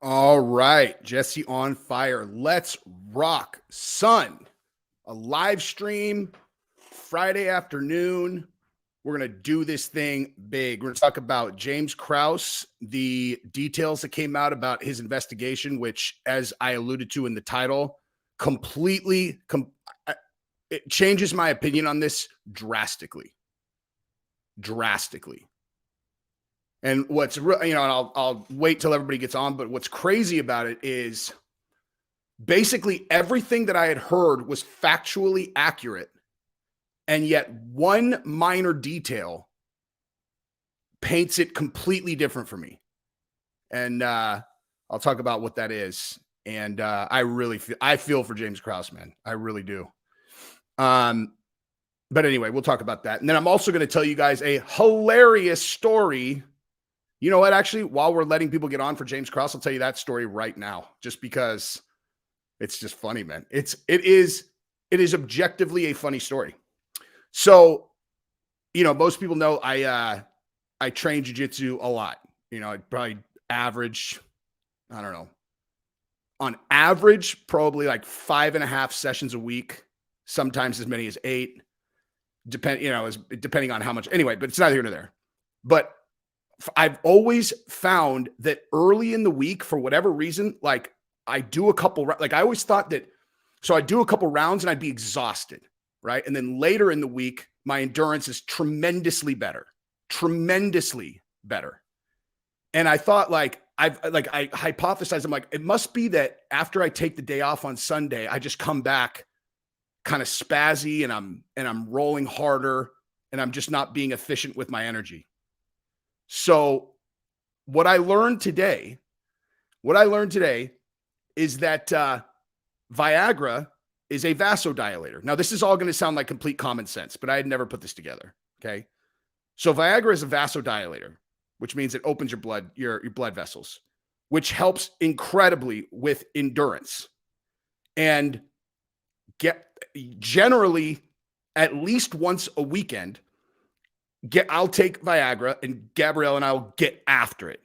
All right, Jesse on fire. Let's rock, son. A live stream Friday afternoon. We're going to do this thing big. We're going to talk about James Krause, the details that came out about his investigation, which, as I alluded to in the title, it changes my opinion on this drastically. Drastically. And what's, and I'll wait till everybody gets on, but what's crazy about it is basically everything that I had heard was factually accurate. And yet one minor detail paints it completely different for me. And I'll talk about what that is. And I feel for James Krause, man. I really do. But anyway, we'll talk about that. And then I'm also going to tell you guys a hilarious story. You know what? Actually, while we're letting people get on for James Krause, I'll tell you that story right now, just because it's just funny, man. It is objectively a funny story. So, most people know I train jiu-jitsu a lot. I probably average, I don't know, on average, probably like 5.5 sessions a week, sometimes as many as 8, depending on how much. Anyway, but it's neither here nor there. But I've always found that early in the week, for whatever reason, like I do a couple, like I always thought that, so I do a couple rounds and I'd be exhausted, right? And then later in the week, my endurance is tremendously better. And I thought I hypothesized, I'm like, it must be that after I take the day off on Sunday, I just come back kind of spazzy and I'm rolling harder and I'm just not being efficient with my energy. So what I learned today is that Viagra is a vasodilator. Now, this is all going to sound like complete common sense, but I had never put this together. Okay. So Viagra is a vasodilator, which means it opens your blood vessels, which helps incredibly with endurance. And generally at least once a weekend, I'll take Viagra and Gabrielle and I will get after it.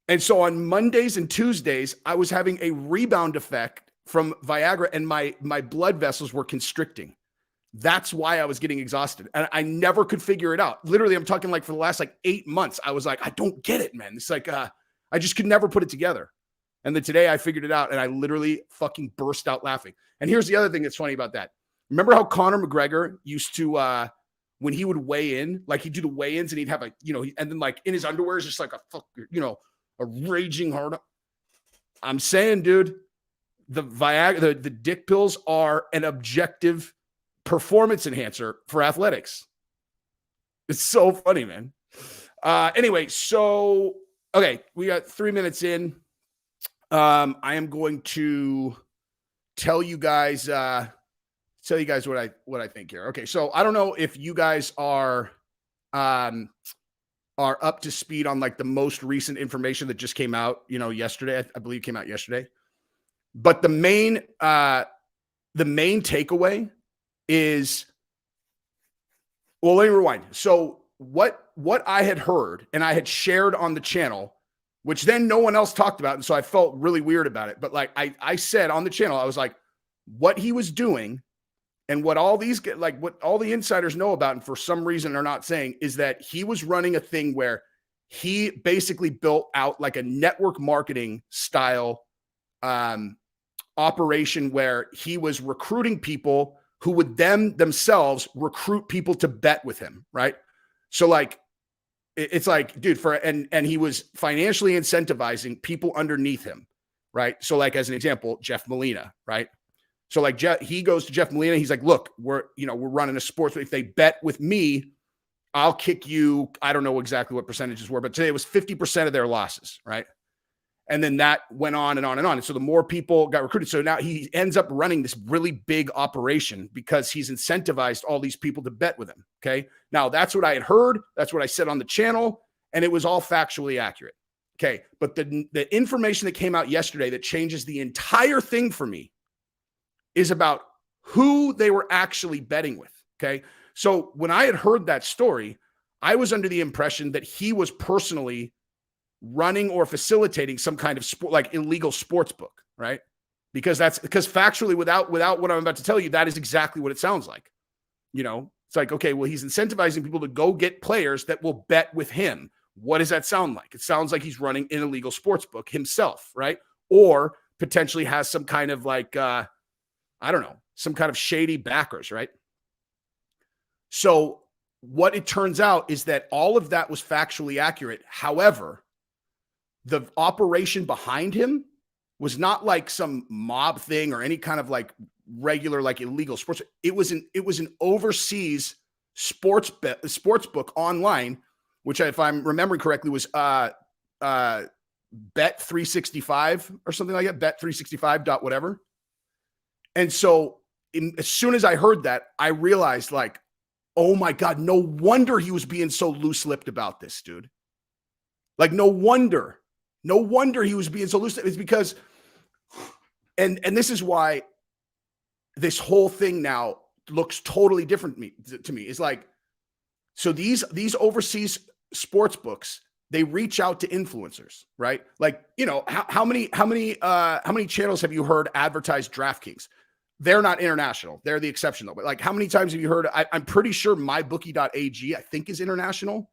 And so on Mondays and Tuesdays, I was having a rebound effect from Viagra and my blood vessels were constricting. That's why I was getting exhausted. And I never could figure it out. Literally, I'm talking like for the last 8 months, I was like, I don't get it, man. It's like, I just could never put it together. And then today I figured it out and I literally fucking burst out laughing. And here's the other thing that's funny about that. Remember how Conor McGregor used to, when he would weigh in, like he'd do the weigh-ins and he'd have and then like in his underwear is just like a raging hard. I'm saying, dude, the Viagra, the dick pills are an objective performance enhancer for athletics. It's so funny, man. Anyway, so, okay, we got 3 minutes in. I am going to tell you guys what I think here. Okay, so I don't know if you guys are up to speed on like the most recent information that just came out, yesterday. I believe came out yesterday. But the main takeaway is, well, let me rewind. So what I had heard and I had shared on the channel, which then no one else talked about, and so I felt really weird about it. But like I said on the channel, I was like, what he was doing and what all the insiders know about, and for some reason are not saying, is that he was running a thing where he basically built out like a network marketing style operation where he was recruiting people who would themselves recruit people to bet with him, right? So like, it's like, dude, and he was financially incentivizing people underneath him, right? So like, as an example, Jeff Molina, right? So like he goes to Jeff Molina. He's like, look, we're running a sports. If they bet with me, I'll kick you. I don't know exactly what percentages were, but today it was 50% of their losses. Right. And then that went on and on and on. And so the more people got recruited. So now he ends up running this really big operation because he's incentivized all these people to bet with him. Okay. Now that's what I had heard. That's what I said on the channel. And it was all factually accurate. Okay. But the information that came out yesterday that changes the entire thing for me is about who they were actually betting with. Okay. So when I had heard that story, I was under the impression that he was personally running or facilitating some kind of sport, like illegal sports book, right? Because factually, without what I'm about to tell you, that is exactly what it sounds like. It's like, okay, well, he's incentivizing people to go get players that will bet with him. What does that sound like? It sounds like he's running an illegal sports book himself, right? Or potentially has some kind of like, I don't know, some kind of shady backers, right? So what it turns out is that all of that was factually accurate. However, the operation behind him was not like some mob thing or any kind of like regular, like illegal sports. It was an overseas sports book online, which, if I'm remembering correctly, was Bet 365 or something like that. Bet 365 dot whatever. And so as soon as I heard that, I realized, like, oh my God, no wonder he was being so loose-lipped about this, dude. Like, no wonder he was being so loose. It's because, and this is why this whole thing now looks totally different to me. It's like, so these overseas sports books, they reach out to influencers, right? Like, how many channels have you heard advertise DraftKings? They're not international. They're the exception, though. But like, how many times have you heard? I'm pretty sure mybookie.ag, I think, is international.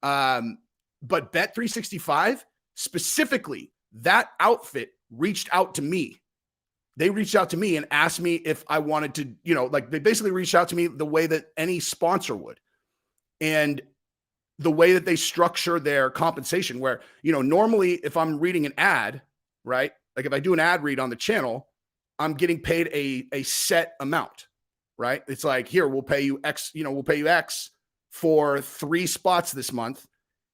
But Bet 365 specifically, that outfit reached out to me. They reached out to me and asked me if I wanted to, like, they basically reached out to me the way that any sponsor would. And the way that they structure their compensation, where, normally if I'm reading an ad, right? Like if I do an ad read on the channel, I'm getting paid a set amount, right? It's like, here, we'll pay you X, we'll pay you X for 3 spots this month.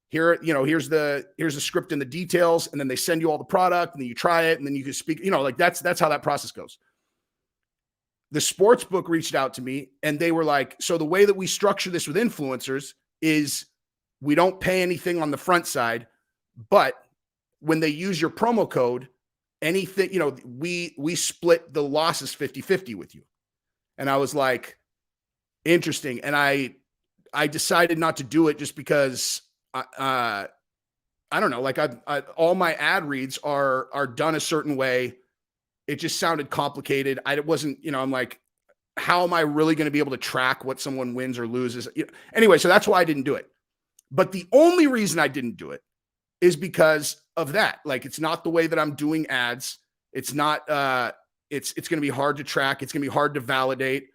Here, here's the script and the details, and then they send you all the product, and then you try it, and then you can speak, like that's how that process goes. The sports book reached out to me, and they were like, so the way that we structure this with influencers is we don't pay anything on the front side, but when they use your promo code, anything, we split the losses 50-50 with you. And I was like, interesting. And I decided not to do it just because I don't know, like all my ad reads are done a certain way. It just sounded complicated. It wasn't, I'm like, how am I really going to be able to track what someone wins or loses? Anyway, so that's why I didn't do it. But the only reason I didn't do it is because of that. Like, it's not the way that I'm doing ads. It's not, it's going to be hard to track. It's going to be hard to validate.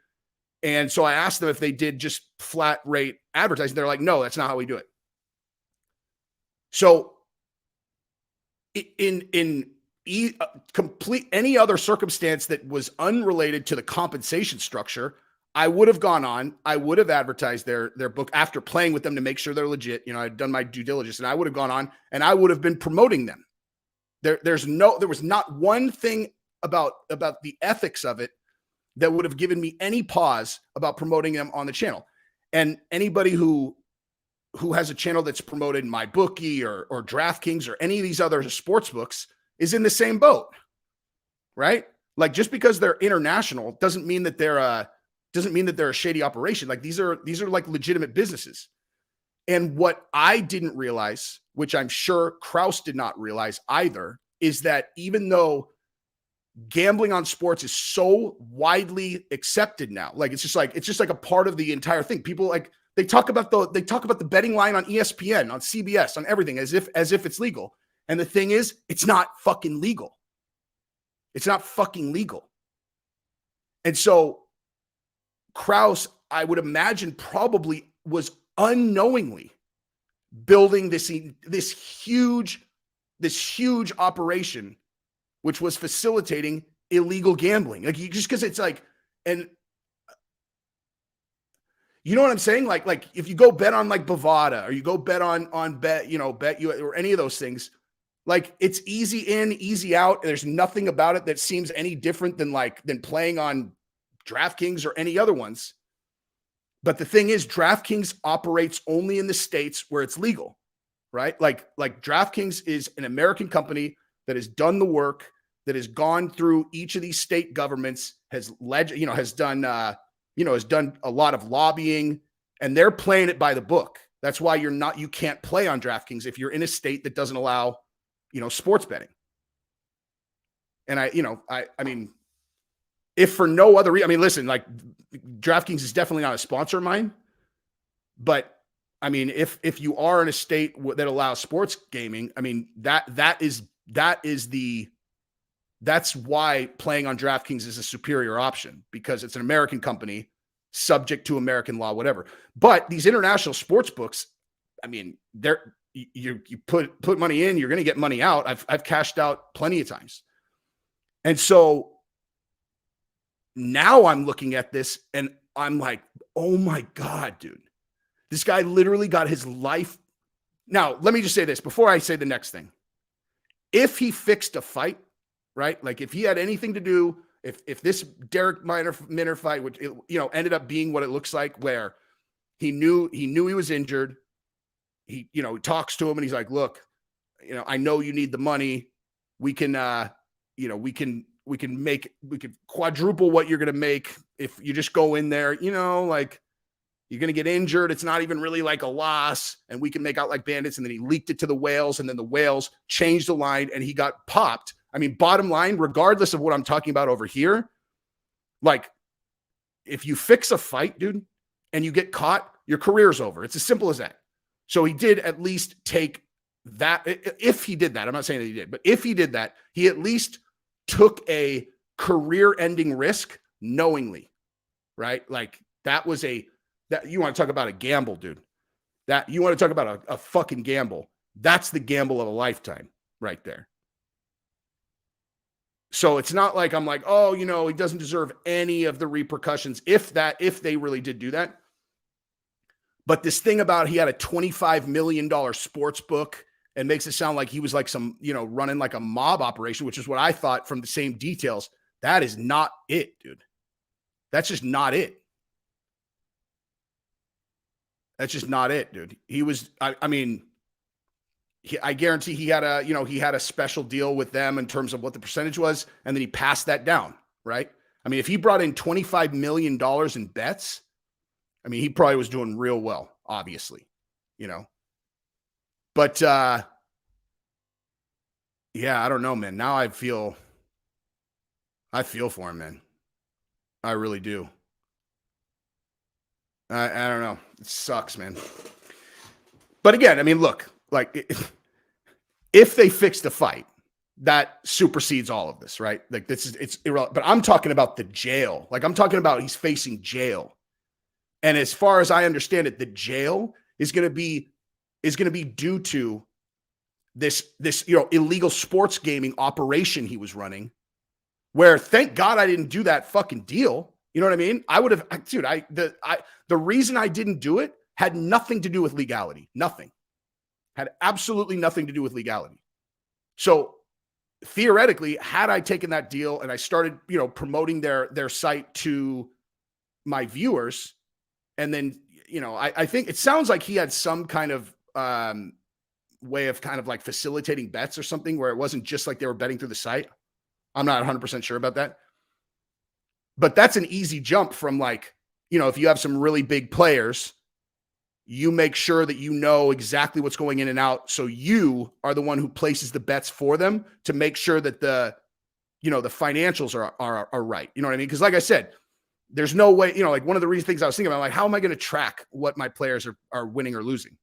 And so I asked them if they did just flat rate advertising. They're like, no, that's not how we do it. So in complete any other circumstance that was unrelated to the compensation structure, I would have gone on, I would have advertised their book after playing with them to make sure they're legit. I'd done my due diligence, and I would have gone on and I would have been promoting them. There was not one thing about the ethics of it that would have given me any pause about promoting them on the channel. And anybody who has a channel that's promoted MyBookie or DraftKings or any of these other sports books is in the same boat, right? Like, just because they're international doesn't mean that they're a shady operation. Like, these are like legitimate businesses. And what I didn't realize, which I'm sure Krause did not realize either, is that even though gambling on sports is so widely accepted now, like it's just like a part of the entire thing. People, like, they talk about the betting line on ESPN, on CBS, on everything as if it's legal. And the thing is, it's not fucking legal. It's not fucking legal. And so Krause, I would imagine, probably was unknowingly building this huge operation, which was facilitating illegal gambling. Like, just because it's like, and you know what I'm saying? Like if you go bet on like Bovada, or you go bet on bet you or any of those things, like, it's easy in, easy out. There's nothing about it that seems any different than playing on DraftKings or any other ones. But the thing is, DraftKings operates only in the states where it's legal, right? Like DraftKings is an American company that has done the work, that has gone through each of these state governments, has done a lot of lobbying, and they're playing it by the book. That's why you can't play on DraftKings if you're in a state that doesn't allow, sports betting. And I mean, if for no other reason, I mean, listen, like DraftKings is definitely not a sponsor of mine, but I mean, if you are in a state that allows sports gaming, I mean, that's why playing on DraftKings is a superior option, because it's an American company subject to American law, whatever. But these international sports books, I mean, you put money in, you're going to get money out. I've cashed out plenty of times. And so now I'm looking at this and I'm like, oh my God, dude, this guy literally got his life. Now, let me just say this before I say the next thing. If he fixed a fight, right? Like if he had anything to do, if this Derek Minner fight, which, ended up being what it looks like, where he knew he was injured. He talks to him and he's like, look, I know you need the money. We can, we could quadruple what you're going to make if you just go in there, like you're going to get injured. It's not even really like a loss, and we can make out like bandits. And then he leaked it to the whales, and then the whales changed the line and he got popped. I mean, bottom line, regardless of what I'm talking about over here, like if you fix a fight, dude, and you get caught, your career's over. It's as simple as that. So he did at least take that. If he did that, I'm not saying that he did, but if he did that, he at least took a career-ending risk knowingly, right? Like that you want to talk about a gamble, dude. That you want to talk about a fucking gamble. That's the gamble of a lifetime right there. So it's not like I'm like, oh, he doesn't deserve any of the repercussions if they really did do that. But this thing about he had a $25 million sports book and makes it sound like he was like some, running like a mob operation, which is what I thought from the same details. That is not it, dude. That's just not it. That's just not it, dude. He was, I guarantee he had a special deal with them in terms of what the percentage was. And then he passed that down, right? I mean, if he brought in $25 million in bets, I mean, he probably was doing real well, obviously, but, yeah, I don't know, man. Now I feel for him, man. I really do. I don't know. It sucks, man. But again, I mean, look, like if they fix the fight, that supersedes all of this, right? Like it's irrelevant. But I'm talking about the jail. Like I'm talking about he's facing jail. And as far as I understand it, the jail is going to be due to this illegal sports gaming operation he was running, where thank God I didn't do that fucking deal. You know what I mean? I would have, dude, the reason I didn't do it had nothing to do with legality. Nothing. Had absolutely nothing to do with legality. So theoretically, had I taken that deal and I started, promoting their site to my viewers, and then, I think it sounds like he had some kind of way of kind of like facilitating bets or something where it wasn't just like they were betting through the site. I'm not 100% sure about that. But that's an easy jump from like, if you have some really big players, you make sure that you know exactly what's going in and out. So you are the one who places the bets for them to make sure that the financials are right. You know what I mean? Because like I said, there's no way, like one of the things I was thinking about, like, how am I going to track what my players are winning or losing?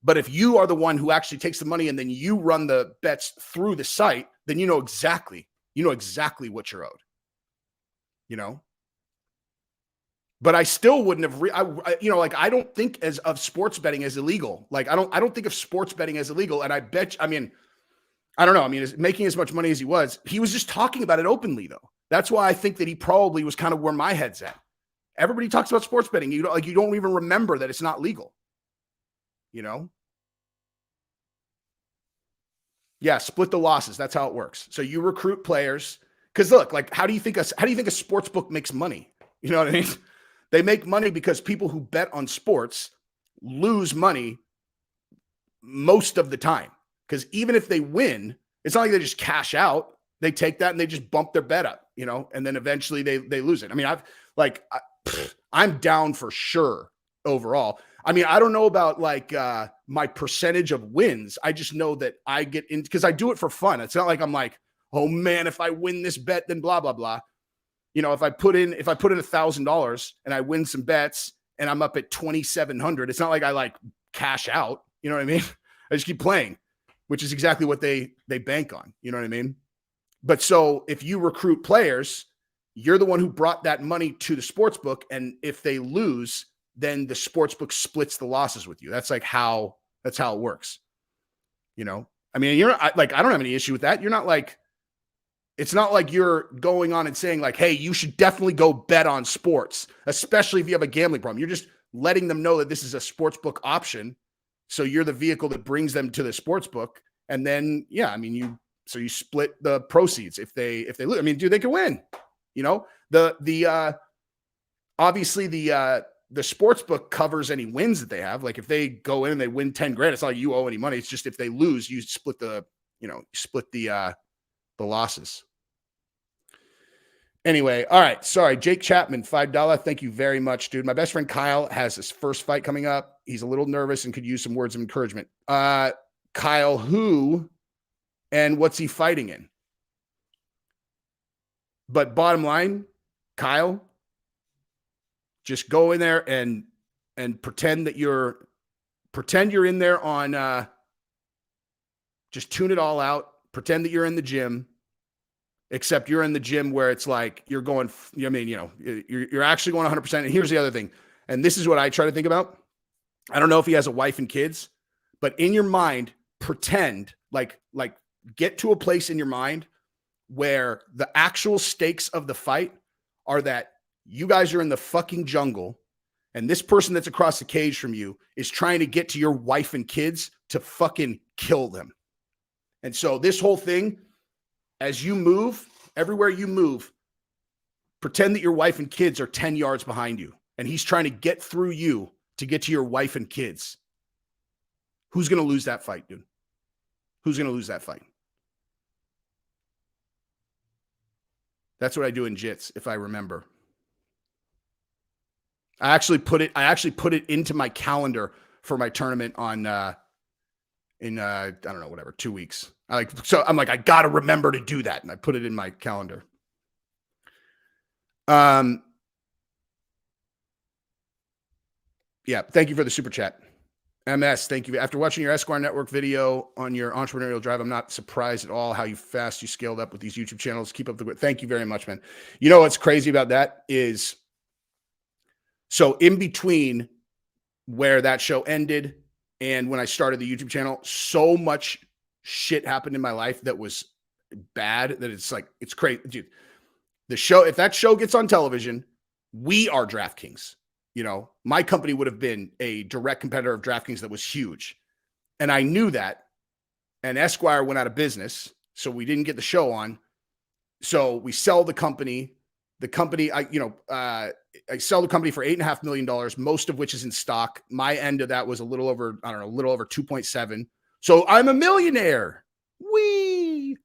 But if you are the one who actually takes the money and then you run the bets through the site, then you know exactly what you're owed, But I still wouldn't have, I don't think of sports betting as illegal. Like, I don't think of sports betting as illegal. And I bet, I don't know. I mean, making as much money as he was just talking about it openly though. That's why I think that he probably was kind of where my head's at. Everybody talks about sports betting. You don't even remember that it's not legal, Yeah. Split the losses. That's how it works. So you recruit players. Cause look, like, how do you think a sports book makes money? You know what I mean? They make money because people who bet on sports lose money most of the time. Because even if they win, it's not like they just cash out. They take that and they just bump their bet up, and then eventually they lose it. I mean, I'm down for sure overall. I mean, I don't know about like my percentage of wins. I just know that I get in because I do it for fun. It's not like I'm like, oh man, if I win this bet, then blah, blah, blah. You know, if I put in $1,000 and I win some bets and I'm up at 2,700, it's not like I like cash out. You know what I mean? I just keep playing, which is exactly what they bank on. You know what I mean? But so if you recruit players, you're the one who brought that money to the sports book. And if they lose, then the sports book splits the losses with you. That's how it works. You know, I mean, I don't have any issue with that. You're not like, it's not like you're going on and saying like, hey, you should definitely go bet on sports, especially if you have a gambling problem. You're just letting them know that this is a sports book option. So you're the vehicle that brings them to the sports book. And then, yeah, I mean, you split the proceeds if they lose. I mean, dude, they can win. You know, obviously the sports book covers any wins that they have. Like if they go in and they win 10 grand, it's not like you owe any money. It's just if they lose, you split the losses. Anyway, all right. Sorry, Jake Chapman, $5. Thank you very much, dude. My best friend Kyle has his first fight coming up. He's a little nervous and could use some words of encouragement. Kyle, who and what's he fighting in? But bottom line, Kyle, just go in there and pretend you're in there on just tune it all out. Pretend that you're in the gym, except you're in the gym where it's like you're going, I mean, you know, you're actually going 100%. And here's the other thing. And this is what I try to think about. I don't know if he has a wife and kids, but in your mind, pretend like get to a place in your mind where the actual stakes of the fight are that you guys are in the fucking jungle and this person that's across the cage from you is trying to get to your wife and kids to fucking kill them. And so this whole thing, as you move, everywhere you move, pretend that your wife and kids are 10 yards behind you and he's trying to get through you to get to your wife and kids. Who's going to lose that fight, dude? Who's going to lose that fight? That's what I do in jits, if I remember. I actually put it into my calendar for my tournament on in I don't know, whatever, 2 weeks. So I'm like, I gotta remember to do that. And I put it in my calendar. Yeah, thank you for the super chat. MS, thank you. After watching your Esquire Network video on your entrepreneurial drive, I'm not surprised at all how fast you scaled up with these YouTube channels. Keep up the good. Thank you very much, man. You know what's crazy about that is, so in between where that show ended and when I started the YouTube channel, so much shit happened in my life that was bad that it's like, it's crazy. Dude, if that show gets on television, we are DraftKings. You know, my company would have been a direct competitor of DraftKings that was huge. And I knew that. And Esquire went out of business. So we didn't get the show on. So we sell the company. The company, I sell the company for $8.5 million, most of which is in stock. My end of that was a little over 2.7. So I'm a millionaire. Whee!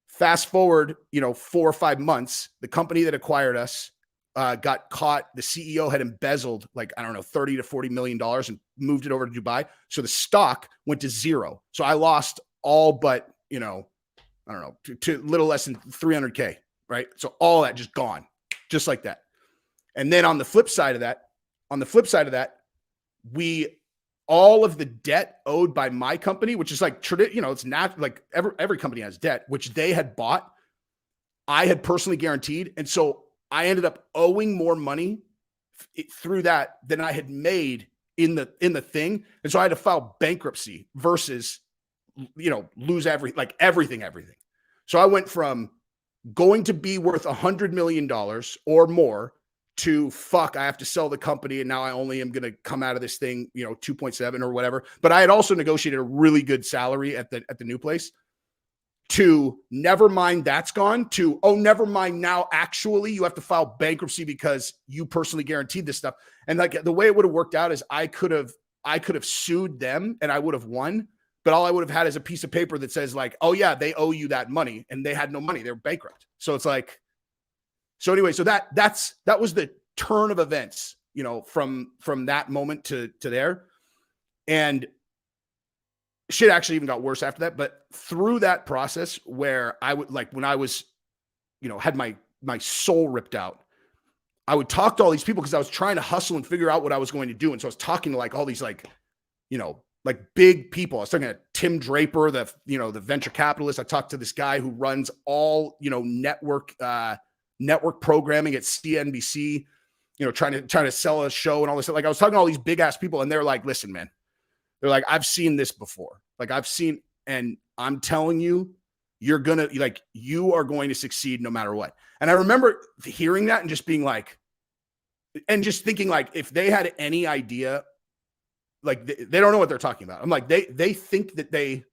Fast forward, 4 or 5 months, the company that acquired us got caught. The CEO had embezzled $30 to $40 million and moved it over to Dubai. So the stock went to zero. So I lost all but, to little less than 300K, right? So all that just gone, just like that. And then on the flip side of that, all of the debt owed by my company, which is it's not like every company has debt, which they had bought, I had personally guaranteed. And so I ended up owing more money through that than I had made in the thing. And so I had to file bankruptcy versus, lose everything. So I went from going to be worth $100 million or more to I have to sell the company. And now I only am going to come out of this thing, 2.7 or whatever. But I had also negotiated a really good salary at the new place. To never mind, that's gone, to, oh, never mind, now actually you have to file bankruptcy because you personally guaranteed this stuff. And the way it would have worked out is I could have sued them and I would have won, but all I would have had is a piece of paper that says oh yeah, they owe you that money, and they had no money. They're bankrupt. So it's so anyway, so that was the turn of events from that moment to there. And shit actually even got worse after that. But through that process where I would, like, when I was, had my soul ripped out, I would talk to all these people because I was trying to hustle and figure out what I was going to do. And so I was talking to like all these like big people. I was talking to Tim Draper, the venture capitalist. I talked to this guy who runs all, network programming at CNBC, trying to sell a show and all this. Like I was talking to all these big ass people, and they're like, listen, man, they're like, I've seen this before. Like and I'm telling you, you are going to succeed no matter what. And I remember hearing that and just being like, and just thinking like, if they had any idea, like they don't know what they're talking about. I'm like, they think that they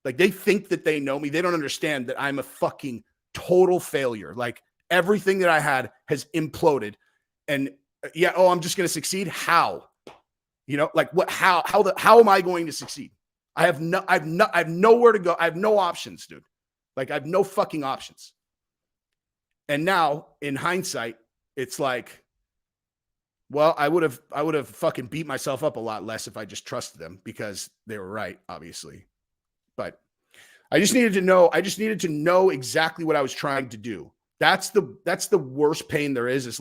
think that they know me. They don't understand that I'm a fucking total failure. Like everything that I had has imploded. And I'm just going to succeed. How? Like what, how am I going to succeed? I have nowhere to go. I have no options, dude. Like I have no fucking options. And now in hindsight, it's like, well, I would have fucking beat myself up a lot less if I just trusted them, because they were right, obviously. But I just needed to know exactly what I was trying to do. That's the worst pain there is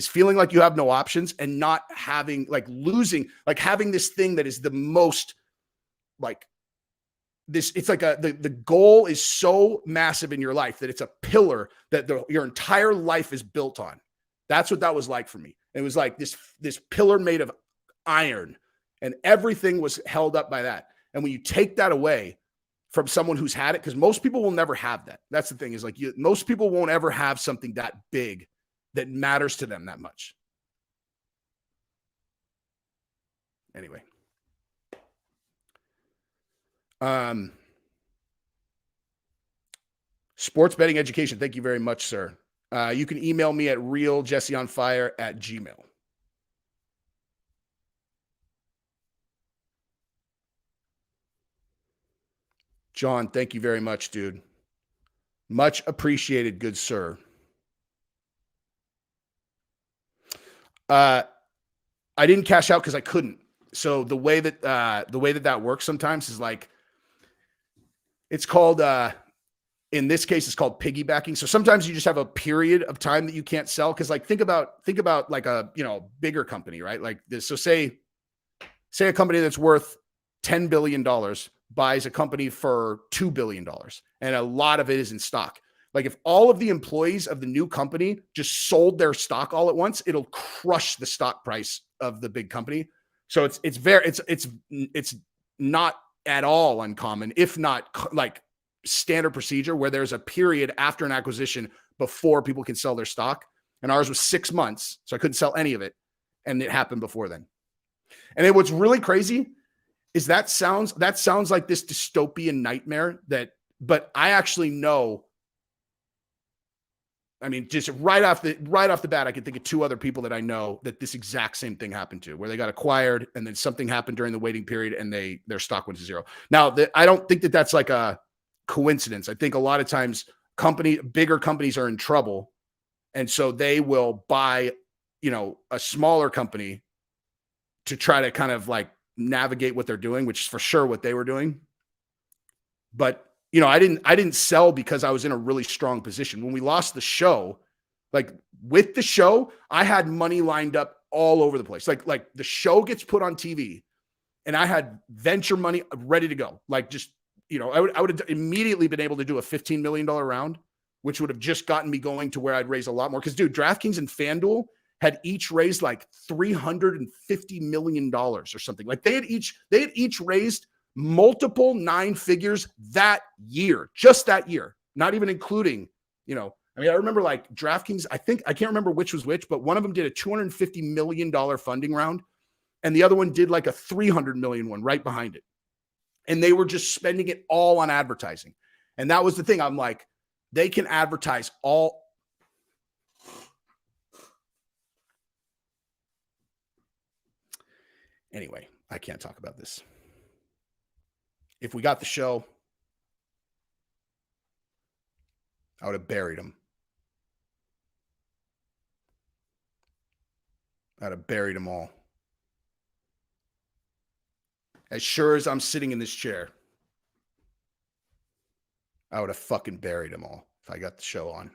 feeling like you have no options and not having, like, losing, like having this thing that is the most like this. It's like the goal is so massive in your life that it's a pillar that your entire life is built on. That's what that was like for me. It was like this pillar made of iron, and everything was held up by that. And when you take that away from someone who's had it, because most people will never have that. That's the thing, is like most people won't ever have something that big that matters to them that much. Anyway. Sports betting education. Thank you very much, sir. You can email me at realjesseonfire@gmail.com. John, thank you very much, dude. Much appreciated, good sir. I didn't cash out because I couldn't. So the way that works sometimes is like, it's called, in this case, it's called piggybacking. So sometimes you just have a period of time that you can't sell. Cause like, think about like a, bigger company, right? Like this. So say a company that's worth $10 billion buys a company for $2 billion. And a lot of it is in stock. Like if all of the employees of the new company just sold their stock all at once, it'll crush the stock price of the big company. So it's not at all uncommon, if not like standard procedure, where there's a period after an acquisition before people can sell their stock. And ours was 6 months. So I couldn't sell any of it. And it happened before then. And then what's really crazy is that sounds like this dystopian nightmare but I actually know. I mean, just right off the bat, I can think of 2 other people that I know that this exact same thing happened to, where they got acquired and then something happened during the waiting period and their stock went to zero. Now, I don't think that that's like a coincidence. I think a lot of times bigger companies are in trouble, and so they will buy, a smaller company to try to kind of like navigate what they're doing, which is for sure what they were doing. But I didn't sell because I was in a really strong position. When we lost the show, like with the show, I had money lined up all over the place. Like the show gets put on TV and I had venture money ready to go. Like just, I would have immediately been able to do a $15 million round, which would have just gotten me going to where I'd raise a lot more. Cause dude, DraftKings and FanDuel had each raised like $350 million or something. Like they had each raised multiple 9 figures that year, just that year, not even including, I remember like DraftKings, I can't remember which was which, but one of them did a $250 million funding round. And the other one did like a 300 million one right behind it. And they were just spending it all on advertising. And that was the thing. I'm like, they can advertise all. Anyway, I can't talk about this. If we got the show, I would have buried him. I'd have buried them all. As sure as I'm sitting in this chair, I would have fucking buried them all if I got the show on.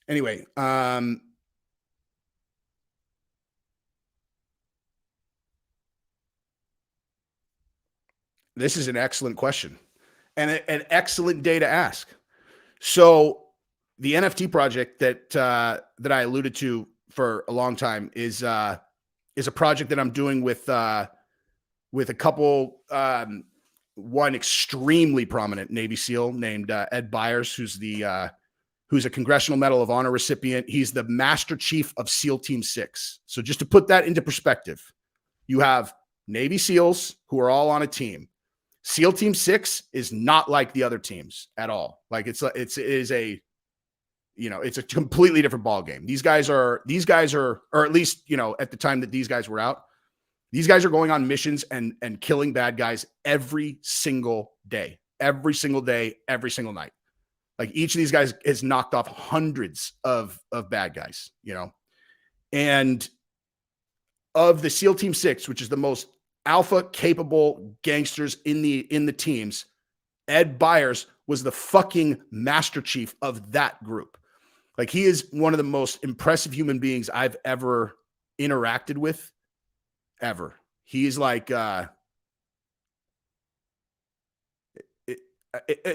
Anyway, this is an excellent question and an excellent day to ask. So the NFT project that I alluded to for a long time is a project that I'm doing with a couple, one extremely prominent Navy SEAL named Ed Byers, who's a Congressional Medal of Honor recipient. He's the Master Chief of SEAL Team 6. So just to put that into perspective, you have Navy SEALs who are all on a team. SEAL Team 6 is not like the other teams at all. Like it's a completely different ball game. These guys are, or at least, at the time that these guys were out, these guys are going on missions and killing bad guys every single day, every single night. Like each of these guys has knocked off hundreds of bad guys, and of the SEAL Team 6, which is the most alpha capable gangsters in the teams, Ed Byers was the fucking Master Chief of that group. Like he is one of the most impressive human beings I've ever interacted with, ever. He's like, I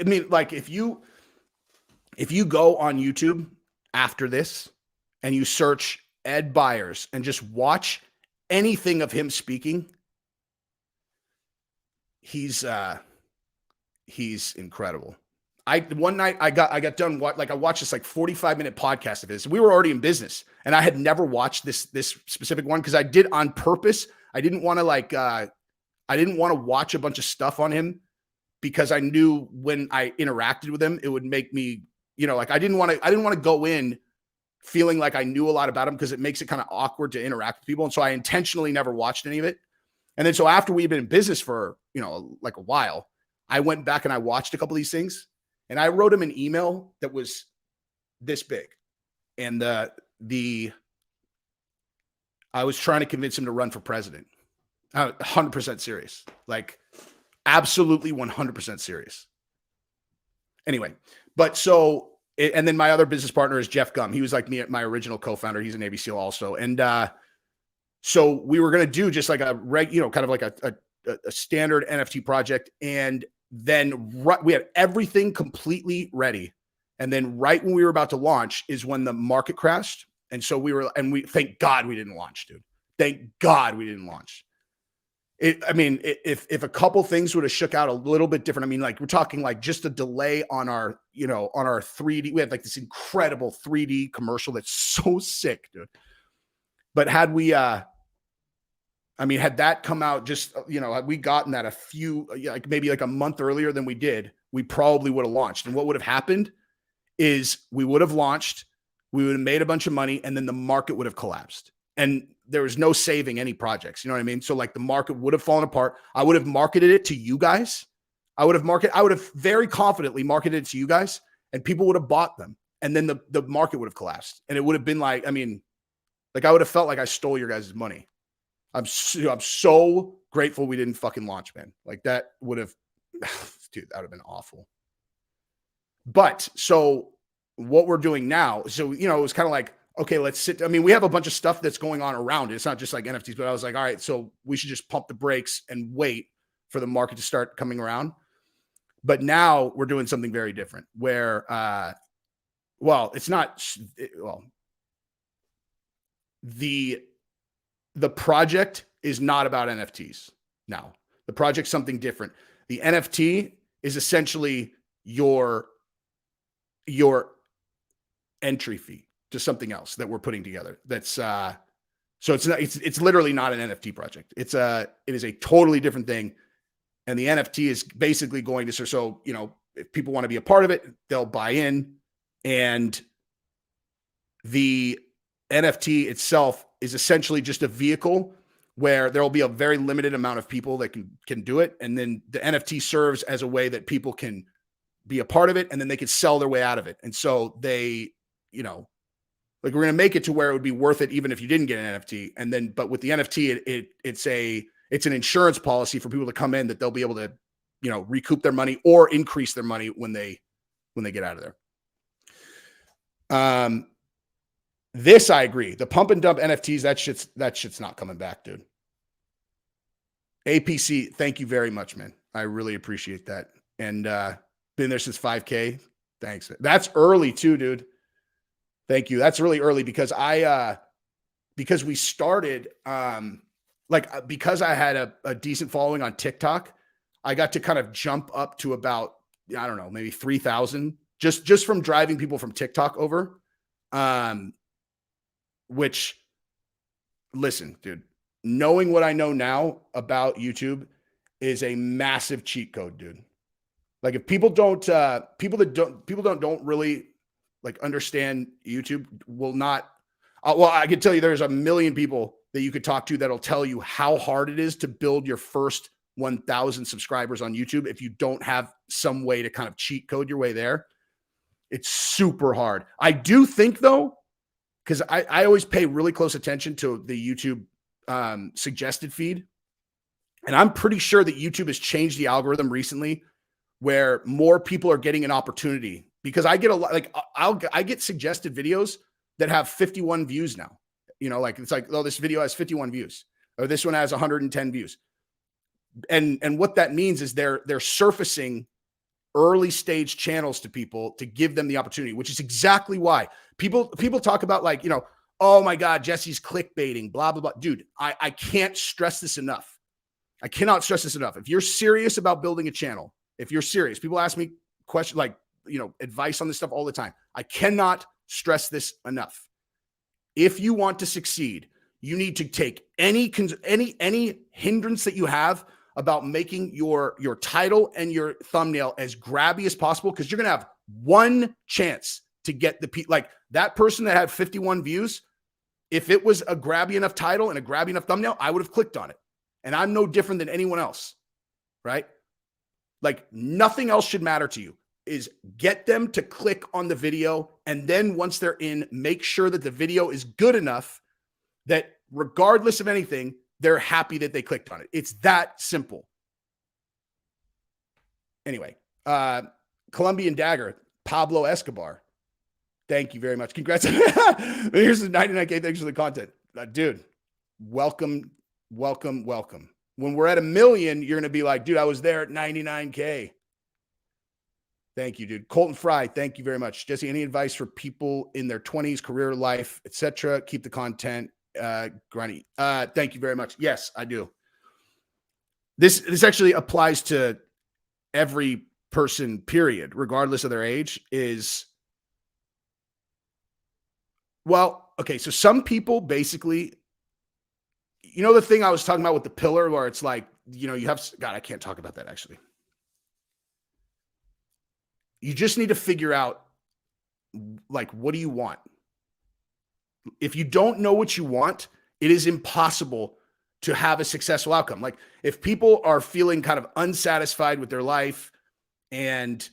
mean, like if you go on YouTube after this and you search Ed Byers and just watch anything of him speaking, he's incredible. One night I got done I watched this like 45-minute podcast of his. We were already in business and I had never watched this specific one because I did on purpose. I didn't want to watch a bunch of stuff on him because I knew when I interacted with him, it would make me, I didn't want to go in feeling like I knew a lot about him because it makes it kind of awkward to interact with people. And so I intentionally never watched any of it. And then, so after we've been in business for, like a while, I went back and I watched a couple of these things and I wrote him an email that was this big. And I was trying to convince him to run for president. 100% serious, like absolutely 100% serious. Anyway, but so, and then my other business partner is Jeff Gum. He was like my original co-founder. He's a Navy SEAL also. And so we were going to do just like kind of like a standard NFT project. And then we had everything completely ready. And then right when we were about to launch is when the market crashed. And so thank God we didn't launch, dude. Thank God we didn't launch. If a couple things would have shook out a little bit different, like we're talking like just a delay on our 3D. We had like this incredible 3D commercial that's so sick, dude. But had we, had that come out just, had we gotten that maybe like a month earlier than we did, we probably would have launched. And what would have happened is we would have launched, we would have made a bunch of money, and then the market would have collapsed. And there was no saving any projects. You know what I mean? So like the market would have fallen apart. I would have marketed it to you guys. I would have very confidently marketed it to you guys and people would have bought them. And then the market would have collapsed. And it would have been like, I would have felt like I stole your guys' money. I'm so grateful we didn't fucking launch, man. Like that would have, dude, that would have been awful. But so what we're doing now, so, it was kind of like, okay, let's sit. We have a bunch of stuff that's going on around it. It's not just like NFTs, but I was like, all right, so we should just pump the brakes and wait for the market to start coming around. But now we're doing something very different where, the project is not about NFTs. Now the project's something different. The NFT is essentially your entry fee to something else that we're putting together. That's so it's literally not an NFT project. It is a totally different thing. And the NFT is basically going to, so, if people want to be a part of it, they'll buy in. And the NFT itself is essentially just a vehicle where there will be a very limited amount of people that can do it. And then the NFT serves as a way that people can be a part of it and then they can sell their way out of it. And so they, Like we're going to make it to where it would be worth it even if you didn't get an NFT. And then, but with the NFT, it's an insurance policy for people to come in that they'll be able to, recoup their money or increase their money when they get out of there. This I agree. The pump and dump NFTs, that shit's not coming back, dude. APC, thank you very much, man. I really appreciate that. And been there since 5K. Thanks. That's early too, dude. Thank you. That's really early because because we started, because I had a decent following on TikTok, I got to kind of jump up to about, I don't know, maybe 3,000 just from driving people from TikTok over. Which, listen, dude, knowing what I know now about YouTube is a massive cheat code, dude. Like if people don't really like understand YouTube will not, well, I can tell you there's a million people that you could talk to that'll tell you how hard it is to build your first 1,000 subscribers on YouTube if you don't have some way to kind of cheat code your way there. It's super hard. I do think though, because I always pay really close attention to the YouTube suggested feed. And I'm pretty sure that YouTube has changed the algorithm recently where more people are getting an opportunity, because I get a lot, like I get suggested videos that have 51 views now. Like it's like, oh, this video has 51 views or this one has 110 views. And what that means is they're surfacing early stage channels to people to give them the opportunity, which is exactly why people talk about like, oh my God, Jesse's clickbaiting, blah, blah, blah. Dude, I can't stress this enough. I cannot stress this enough. If you're serious about building a channel, if you're serious, people ask me questions like, advice on this stuff all the time. I cannot stress this enough. If you want to succeed, you need to take any hindrance that you have about making your title and your thumbnail as grabby as possible, because you're going to have one chance to get like that person that had 51 views. If it was a grabby enough title and a grabby enough thumbnail, I would have clicked on it. And I'm no different than anyone else, right? Like nothing else should matter to you. Is get them to click on the video. And then once they're in, make sure that the video is good enough that regardless of anything, they're happy that they clicked on it. It's that simple. Anyway, Colombian Dagger, Pablo Escobar. Thank you very much. Congrats. Here's the 99K. Thanks for the content. Dude, welcome. When we're at 1 million, you're going to be like, dude, I was there at 99K. Thank you, dude. Colton Fry, thank you very much. Jesse, any advice for people in their 20s, career, life, etc.? Keep the content grindy. Thank you very much. Yes, I do. This actually applies to every person, period, regardless of their age. Okay, so some people basically, the thing I was talking about with the pillar where it's like, you have, God, I can't talk about that actually. You just need to figure out, like, what do you want? If you don't know what you want, it is impossible to have a successful outcome. Like if people are feeling kind of unsatisfied with their life and,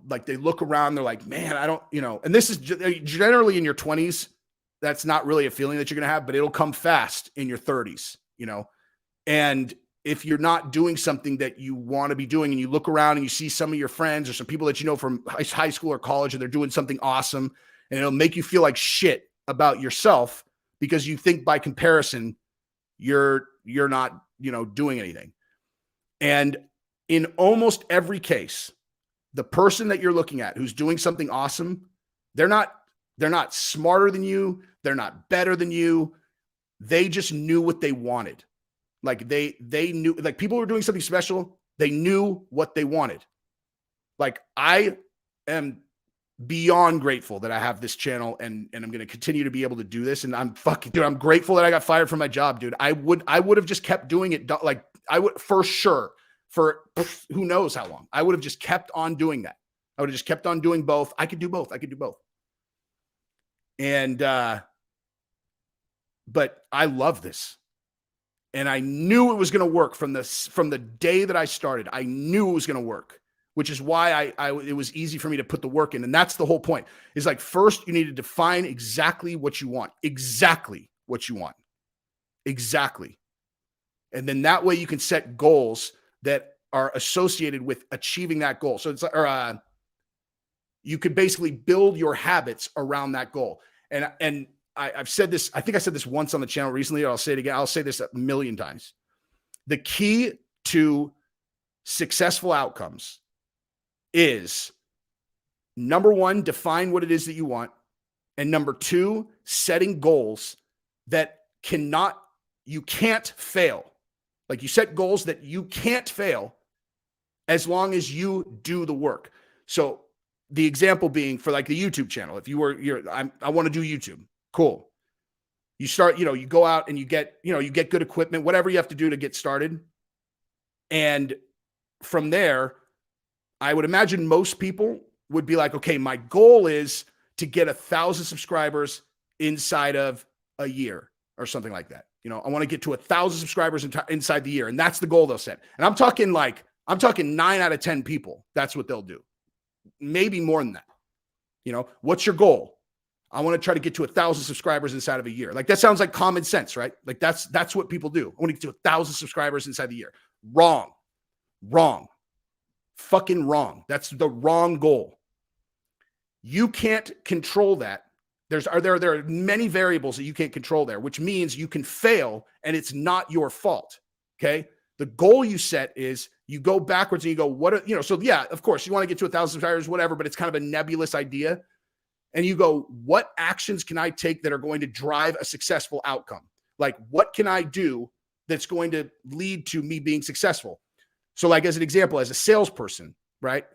like they look around, they're like, man, I don't, and this is generally in your 20s. That's not really a feeling that you're going to have, but it'll come fast in your 30s, and if you're not doing something that you want to be doing and you look around and you see some of your friends or some people that from high school or college and they're doing something awesome, and it'll make you feel like shit about yourself because you think by comparison, you're not, doing anything. And in almost every case, the person that you're looking at who's doing something awesome, they're not smarter than you. They're not better than you. They just knew what they wanted. Like they knew, like people were doing something special. They knew what they wanted. Like I am beyond grateful that I have this channel and I'm going to continue to be able to do this. And I'm grateful that I got fired from my job, dude. I would have just kept doing it. Like I would for sure for who knows how long. I would have just kept on doing that. I would have just kept on doing both. I could do both. And, but I love this. And I knew it was going to work from the day that I started. I knew it was going to work. which is why it was easy for me to put the work in. And that's the whole point, is like, first you need to define exactly what you want, exactly what you want, exactly. And then that way you can set goals that are associated with achieving that goal. So it's you could basically build your habits around that goal. And I've said this, I think I said this once on the channel recently, I'll say it again. I'll say this a million times. The key to successful outcomes is, number one, define what it is that you want. And number two, setting goals that you can't fail. Like, you set goals that you can't fail as long as you do the work. So the example being for like the YouTube channel, if I want to do YouTube, cool. You start, you go out and you get good equipment, whatever you have to do to get started. And from there, I would imagine most people would be like, okay, my goal is to get 1,000 subscribers inside of a year or something like that. I want to get to 1,000 subscribers inside the year. And that's the goal they'll set. And I'm talking 9 out of 10 people. That's what they'll do. Maybe more than that. What's your goal? I want to try to get to 1,000 subscribers inside of a year. Like, that sounds like common sense, right? Like, that's what people do. I want to get to 1,000 subscribers inside the year. Wrong. Fucking wrong. That's the wrong goal. You can't control that. There are many variables that you can't control there, which means you can fail and it's not your fault. Okay. The goal you set is, you go backwards and you go, so yeah, of course you want to get to 1,000 subscribers, whatever, but it's kind of a nebulous idea. And you go, what actions can I take that are going to drive a successful outcome? Like, what can I do that's going to lead to me being successful? So, like, as an example, as a salesperson, right?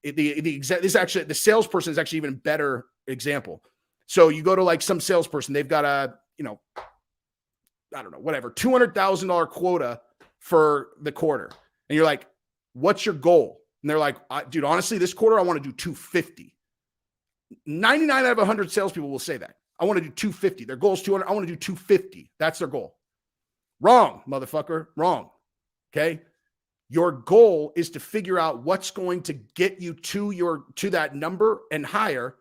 The salesperson is actually even better example. So you go to like some salesperson, they've got a, I don't know, whatever, $200,000 quota for the quarter. And you're like, what's your goal? And they're like, dude, honestly, this quarter, I want to do 250. 99 out of 100 salespeople will say that. I want to do 250. Their goal is 200. I want to do 250. That's their goal. Wrong, motherfucker. Wrong. Okay. Your goal is to figure out what's going to get you to that number and higher,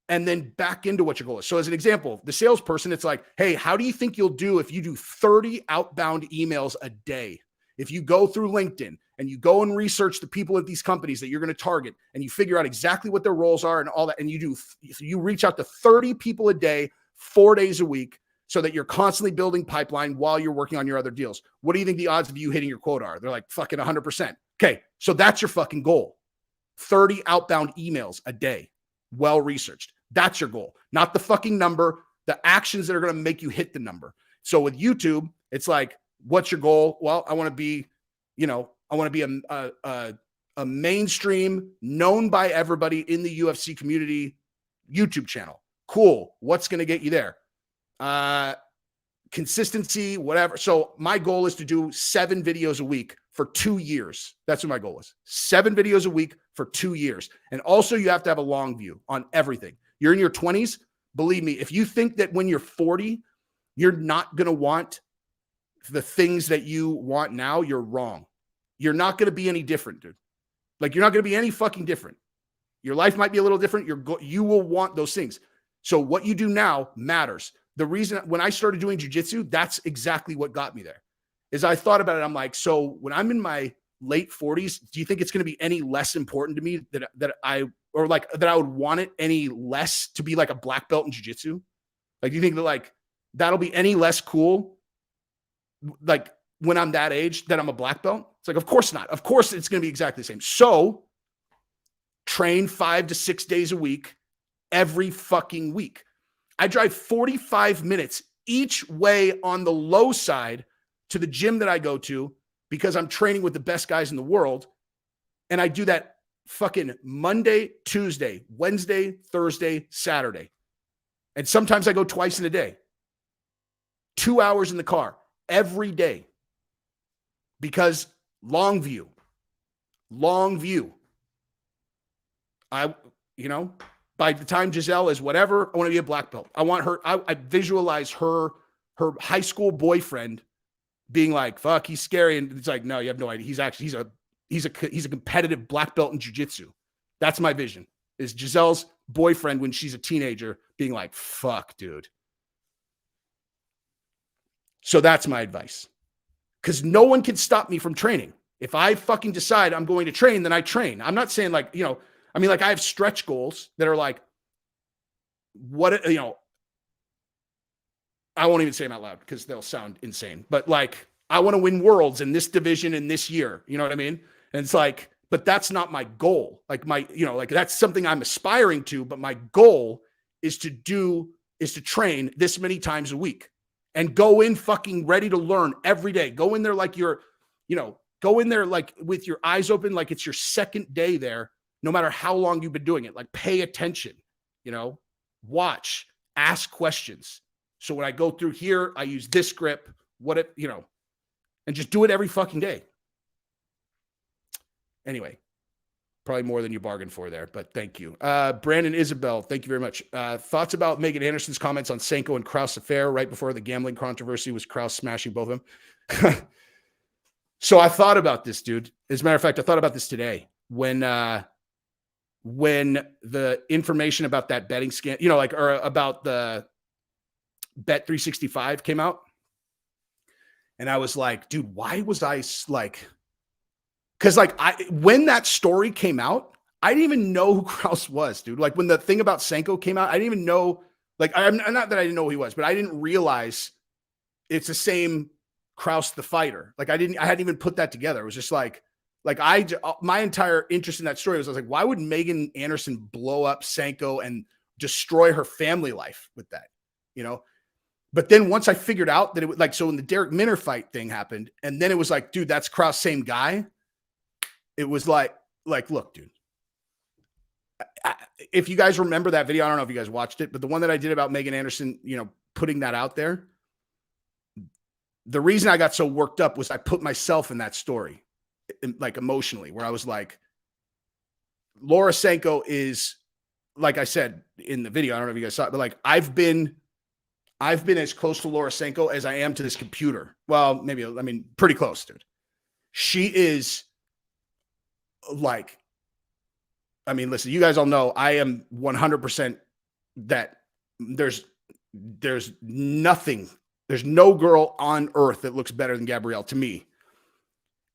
and then back into what your goal is. So as an example, the salesperson, it's like, hey, how do you think you'll do if you do 30 outbound emails a day? If you go through LinkedIn and you go and research the people at these companies that you're going to target, and you figure out exactly what their roles are and all that, and you reach out to 30 people a day, 4 days a week, so that you're constantly building pipeline while you're working on your other deals. What do you think the odds of you hitting your quota are? They're like fucking 100%. Okay, so that's your fucking goal. 30 outbound emails a day, well-researched. That's your goal, not the fucking number, the actions that are going to make you hit the number. So with YouTube, it's like, what's your goal? Well, I want to be, a mainstream, known by everybody in the UFC community YouTube channel. Cool. What's going to get you there? Consistency, whatever. So my goal is to do 7 videos a week for 2 years. That's what my goal is. 7 videos a week for 2 years. And also, you have to have a long view on everything. You're in your 20s. Believe me, if you think that when you're 40, you're not going to want the things that you want now, you're wrong. You're not going to be any different, dude. Like, you're not going to be any fucking different. Your life might be a little different. You will want those things. So what you do now matters. The reason when I started doing jiu-jitsu, that's exactly what got me there. Is I thought about it. I'm like, so when I'm in my late 40s, do you think it's going to be any less important to me that I would want it any less to be like a black belt in jiu-jitsu? Like, do you think that like that'll be any less cool? Like when I'm that age that I'm a black belt? It's like, of course not. Of course it's going to be exactly the same. So train 5 to 6 days a week, every fucking week. I drive 45 minutes each way on the low side to the gym that I go to because I'm training with the best guys in the world. And I do that fucking Monday, Tuesday, Wednesday, Thursday, Saturday. And sometimes I go twice in a day. 2 hours in the car every day. Because long view. By the time Giselle is whatever, I want to be a black belt. I want her, I visualize her high school boyfriend being like, fuck, he's scary. And it's like, no, you have no idea. He's a he's a competitive black belt in jiu-jitsu. That's my vision, is Giselle's boyfriend when she's a teenager being like, fuck, dude. So that's my advice. Because no one can stop me from training. If I fucking decide I'm going to train, then I train. I'm not saying like, I mean, like I have stretch goals that are like, what, I won't even say them out loud because they'll sound insane. But like, I want to win worlds in this division in this year. You know what I mean? And it's like, but that's not my goal. Like like that's something I'm aspiring to. But my goal is to train this many times a week and go in fucking ready to learn every day. Go in there like go in there like with your eyes open, like it's your second day there, no matter how long you've been doing it. Like pay attention, watch, ask questions. So when I go through here, I use this grip, and just do it every fucking day. Anyway, probably more than you bargained for there, but thank you. Brandon Isabel, thank you very much. Thoughts about Megan Anderson's comments on Sanko and Krause affair right before the gambling controversy was Krause smashing both of them? So I thought about this, dude. As a matter of fact, I thought about this today when the information about that betting scam, or about the Bet 365 came out. And I was like, dude, why was I like, because like when that story came out, I didn't even know who Krause was, dude. Like when the thing about Sanko came out, I didn't even know, like, I'm not that I didn't know who he was, but I didn't realize it's the same Krause the fighter. Like I hadn't even put that together. It was just like my entire interest in that story was, I was like, why would Megan Anderson blow up Sanko and destroy her family life with that, But then once I figured out that it was like, so when the Derek Minner fight thing happened, and then it was like, dude, that's Krause, same guy. It was like, look, dude, if you guys remember that video, I don't know if you guys watched it, but the one that I did about Megan Anderson, putting that out there, the reason I got so worked up was I put myself in that story, like emotionally, where I was like, Laura Sanko is, like I said in the video, I don't know if you guys saw it, but like, I've been as close to Laura Sanko as I am to this computer. Well, maybe, I mean, pretty close, dude. She is like, I mean, listen, you guys all know I am 100% that there's nothing, there's no girl on earth that looks better than Gabrielle to me.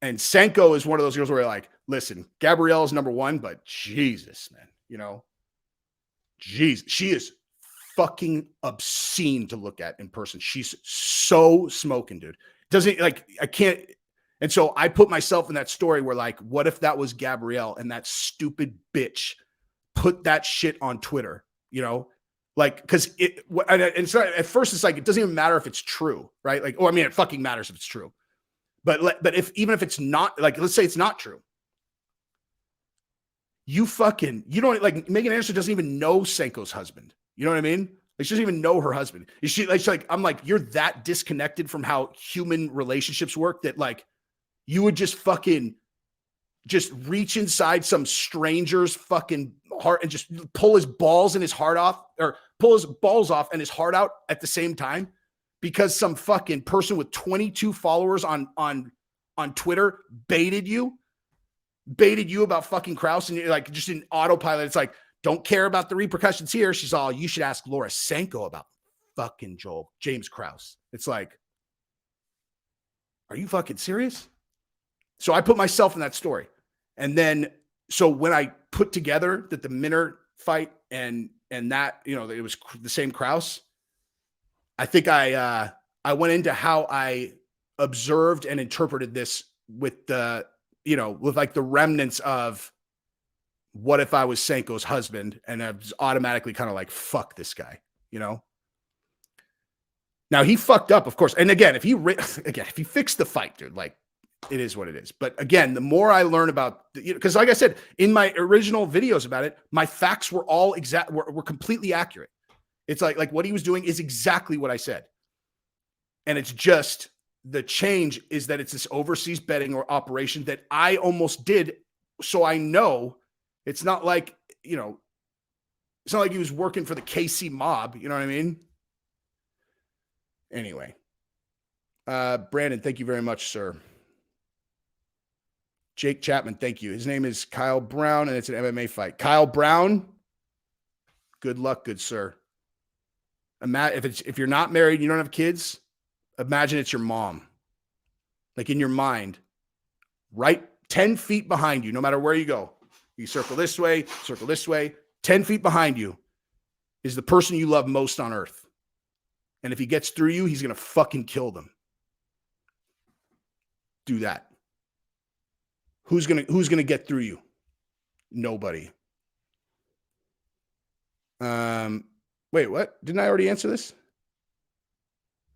And Sanko is one of those girls where you're like, listen, Gabrielle is number one, but Jesus, man, Jesus, she is fucking obscene to look at in person. She's so smoking, dude. Doesn't like, I can't. And so I put myself in that story where like, what if that was Gabrielle and that stupid bitch put that shit on Twitter, like, cause and so at first it's like, it doesn't even matter if it's true, right? Like, I mean, it fucking matters if it's true, but even if it's not, like, let's say it's not true. You don't, like, Megan Anderson doesn't even know Sanko's husband. You know what I mean? Like, she doesn't even know her husband. Is she like, I'm like, you're that disconnected from how human relationships work that like, you would just reach inside some stranger's fucking heart and just pull his balls and his heart off, or pull his balls off and his heart out at the same time because some fucking person with 22 followers on Twitter baited you about fucking Krause, and you're like just in autopilot. It's like, don't care about the repercussions here. She's all, you should ask Laura Sanko about fucking James Krause. It's like, are you fucking serious? So I put myself in that story. And then, so when I put together that the Minner fight and that, it was the same Krause, I think I went into how I observed and interpreted this with the, with like the remnants of what if I was Sanko's husband, and I was automatically kind of like, fuck this guy, Now he fucked up, of course. And again, if he fixed the fight, dude, like, it is what it is. But again, the more I learn about, because like I said, in my original videos about it, my facts were all were completely accurate. It's like what he was doing is exactly what I said. And it's just, the change is that it's this overseas betting or operation that I almost did. So I know it's not like, it's not like he was working for the KC mob. You know what I mean? Anyway, Brandon, thank you very much, sir. Jake Chapman, thank you. His name is Kyle Brown, and it's an MMA fight. Kyle Brown, good luck, good sir. If you're not married and you don't have kids, imagine it's your mom. Like in your mind, right 10 feet behind you, no matter where you go. You circle this way, 10 feet behind you is the person you love most on earth. And if he gets through you, he's going to fucking kill them. Do that. Who's going to get through you? Nobody. Wait, what? Didn't I already answer this?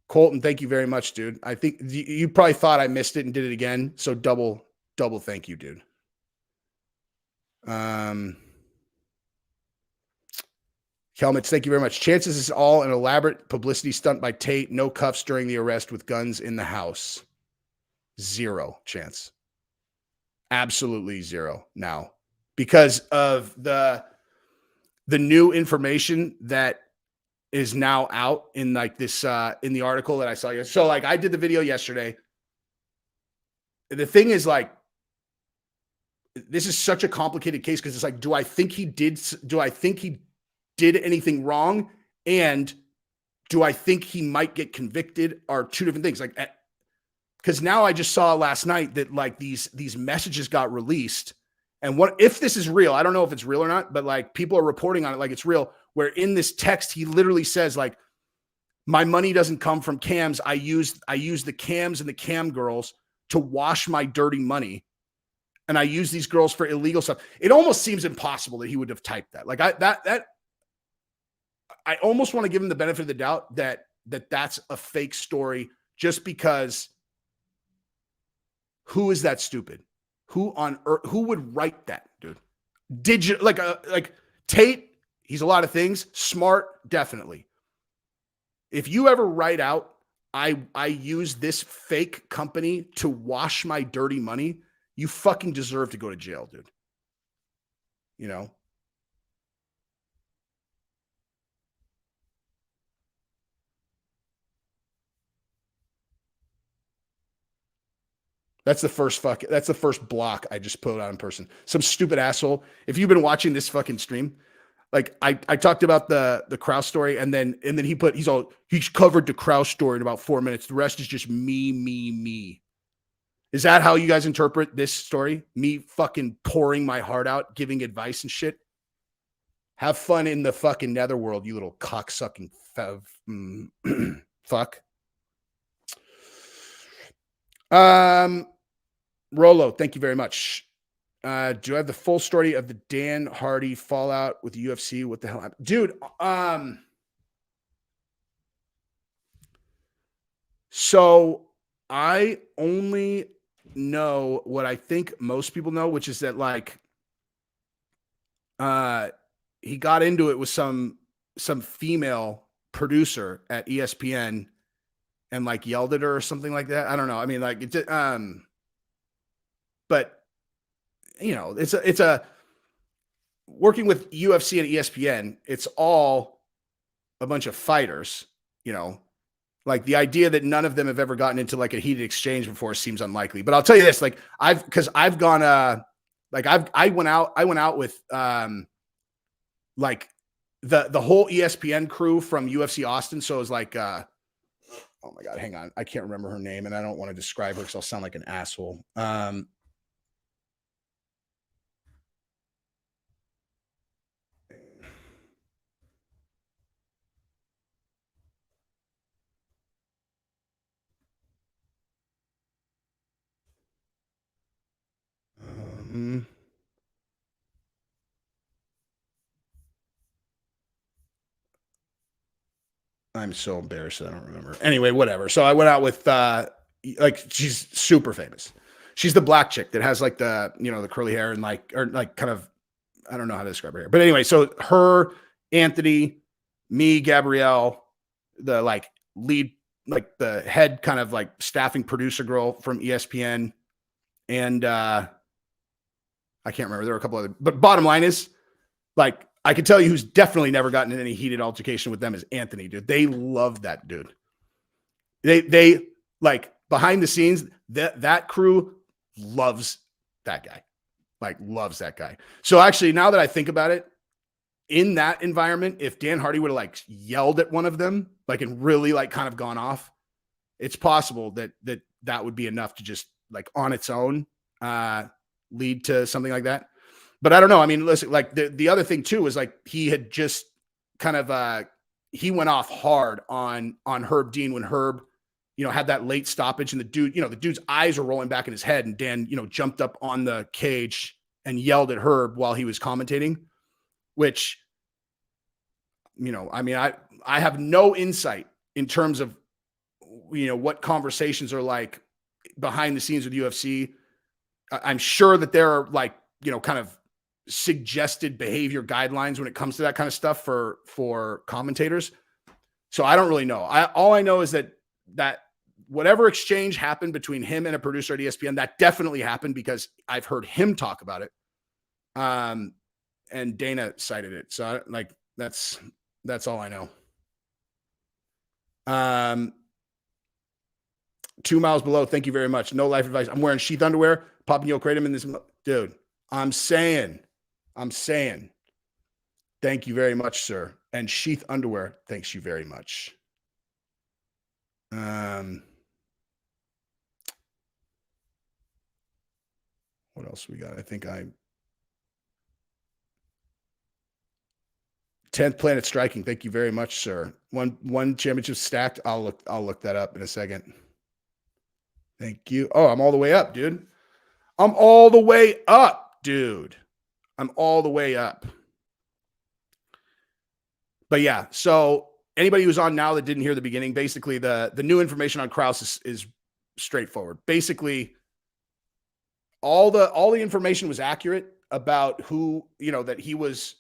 Colton, thank you very much, dude. I think you probably thought I missed it and did it again. So double thank you, dude. Helmets, thank you very much. Chances is all an elaborate publicity stunt by Tate. No cuffs during the arrest with guns in the house. 0 chance. Absolutely 0 now. Because of the new information that is now out in like this in the article that I saw yesterday. So like I did the video yesterday. The thing is like, this is such a complicated case because it's like, do I think he did anything wrong? And do I think he might get convicted are two different things. Like, because now I just saw last night that like these messages got released. And what if this is real? I don't know if it's real or not, but like people are reporting on it like it's real, where in this text, he literally says like, my money doesn't come from cams. I use the cams and the cam girls to wash my dirty money. And I use these girls for illegal stuff. It almost seems impossible that he would have typed that. Like I almost want to give him the benefit of the doubt that that's a fake story just because who is that stupid? Who on earth, who would write that, dude? Like Tate, he's a lot of things. Smart, definitely. If you ever write out, I use this fake company to wash my dirty money, you fucking deserve to go to jail, dude. You know? That's the first block I just put out in person. Some stupid asshole. If you've been watching this fucking stream, like I talked about the Krause story, and then he's covered the Krause story in about 4 minutes. The rest is just me. Is that how you guys interpret this story? Me fucking pouring my heart out, giving advice and shit? Have fun in the fucking netherworld, you little cocksucking fuck. Rolo, thank you very much. Do I have the full story of the Dan Hardy fallout with the UFC? What the hell happened? Dude, so I only know what I think most people know, which is that like he got into it with some female producer at ESPN and like yelled at her or something like that. I don't know. I mean, like it's but you know, it's a working with UFC and ESPN, it's all a bunch of fighters, you know. Like the idea that none of them have ever gotten into like a heated exchange before seems unlikely. But I'll tell you this, like I went out with like the whole ESPN crew from UFC Austin. So it was like oh my God, hang on. I can't remember her name and I don't want to describe her because I'll sound like an asshole. I'm so embarrassed that I don't remember. Anyway, whatever. So I went out with like she's super famous. She's the black chick that has like the, you know, the curly hair and like, or like kind of, I don't know how to describe her hair. But anyway, so her, Anthony, me, Gabrielle, the like lead, like the head kind of like staffing producer girl from ESPN. And I can't remember. There were a couple other, but bottom line is like, I can tell you who's definitely never gotten in any heated altercation with them is Anthony, dude. They love that dude. They like behind the scenes, that crew loves that guy. Like, loves that guy. So actually, now that I think about it, in that environment, if Dan Hardy would have like yelled at one of them, like, and really like kind of gone off, it's possible that would be enough to just like on its own lead to something like that. But I don't know. I mean, listen, like the other thing too is like he had just kind of he went off hard on Herb Dean when Herb, had that late stoppage, and the dude's eyes are rolling back in his head, and Dan, jumped up on the cage and yelled at Herb while he was commentating, which, I mean, I have no insight in terms of, what conversations are like behind the scenes with UFC. I'm sure that there are like, kind of suggested behavior guidelines when it comes to that kind of stuff for commentators. So I don't really know. All I know is that whatever exchange happened between him and a producer at ESPN, that definitely happened because I've heard him talk about it. And Dana cited it. So like, that's all I know. 2 miles below. Thank you very much. No life advice. I'm wearing sheath underwear. Popping Yo Kratom in this. Dude, I'm saying. Thank you very much, sir. And sheath underwear. Thanks you very much. What else we got? I think 10th Planet Striking. Thank you very much, sir. One championship stacked. I'll look that up in a second. Thank you. Oh, I'm all the way up, dude. I'm all the way up. But yeah, so anybody who's on now that didn't hear the beginning, basically the new information on Krause is straightforward. Basically, all the information was accurate about who, that he was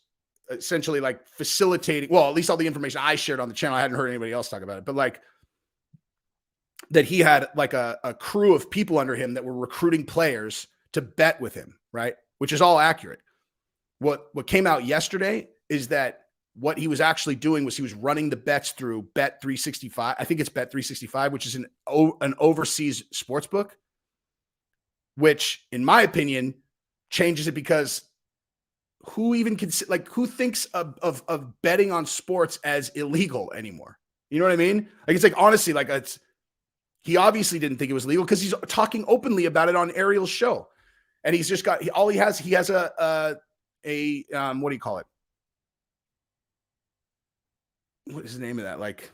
essentially like facilitating. Well, at least all the information I shared on the channel. I hadn't heard anybody else talk about it, but like that he had like a crew of people under him that were recruiting players to bet with him, right? Which is all accurate. What came out yesterday is that what he was actually doing was he was running the bets through Bet365. I think it's Bet365, which is an overseas sports book, which in my opinion changes it, because who thinks of betting on sports as illegal anymore? You know what I mean? Like, it's like, honestly, like he obviously didn't think it was legal because he's talking openly about it on Ariel's show. And he's just got, he has a what do you call it? What is the name of that? Like,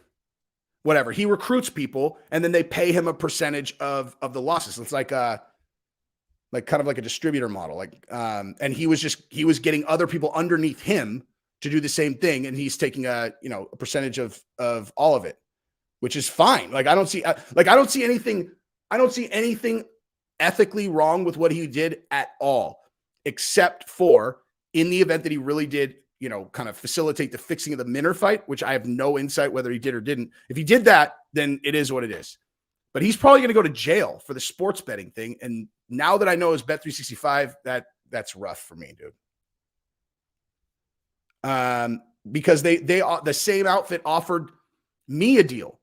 whatever. He recruits people and then they pay him a percentage of the losses. It's like kind of like a distributor model. Like, and he was getting other people underneath him to do the same thing. And he's taking a percentage of all of it, which is fine. Like, I don't see anything ethically wrong with what he did at all, except for in the event that he really did, kind of facilitate the fixing of the Minner fight, which I have no insight whether he did or didn't. If he did that, then it is what it is. But he's probably going to go to jail for the sports betting thing. And now that I know his Bet365, that's rough for me, dude. Because they the same outfit offered me a deal,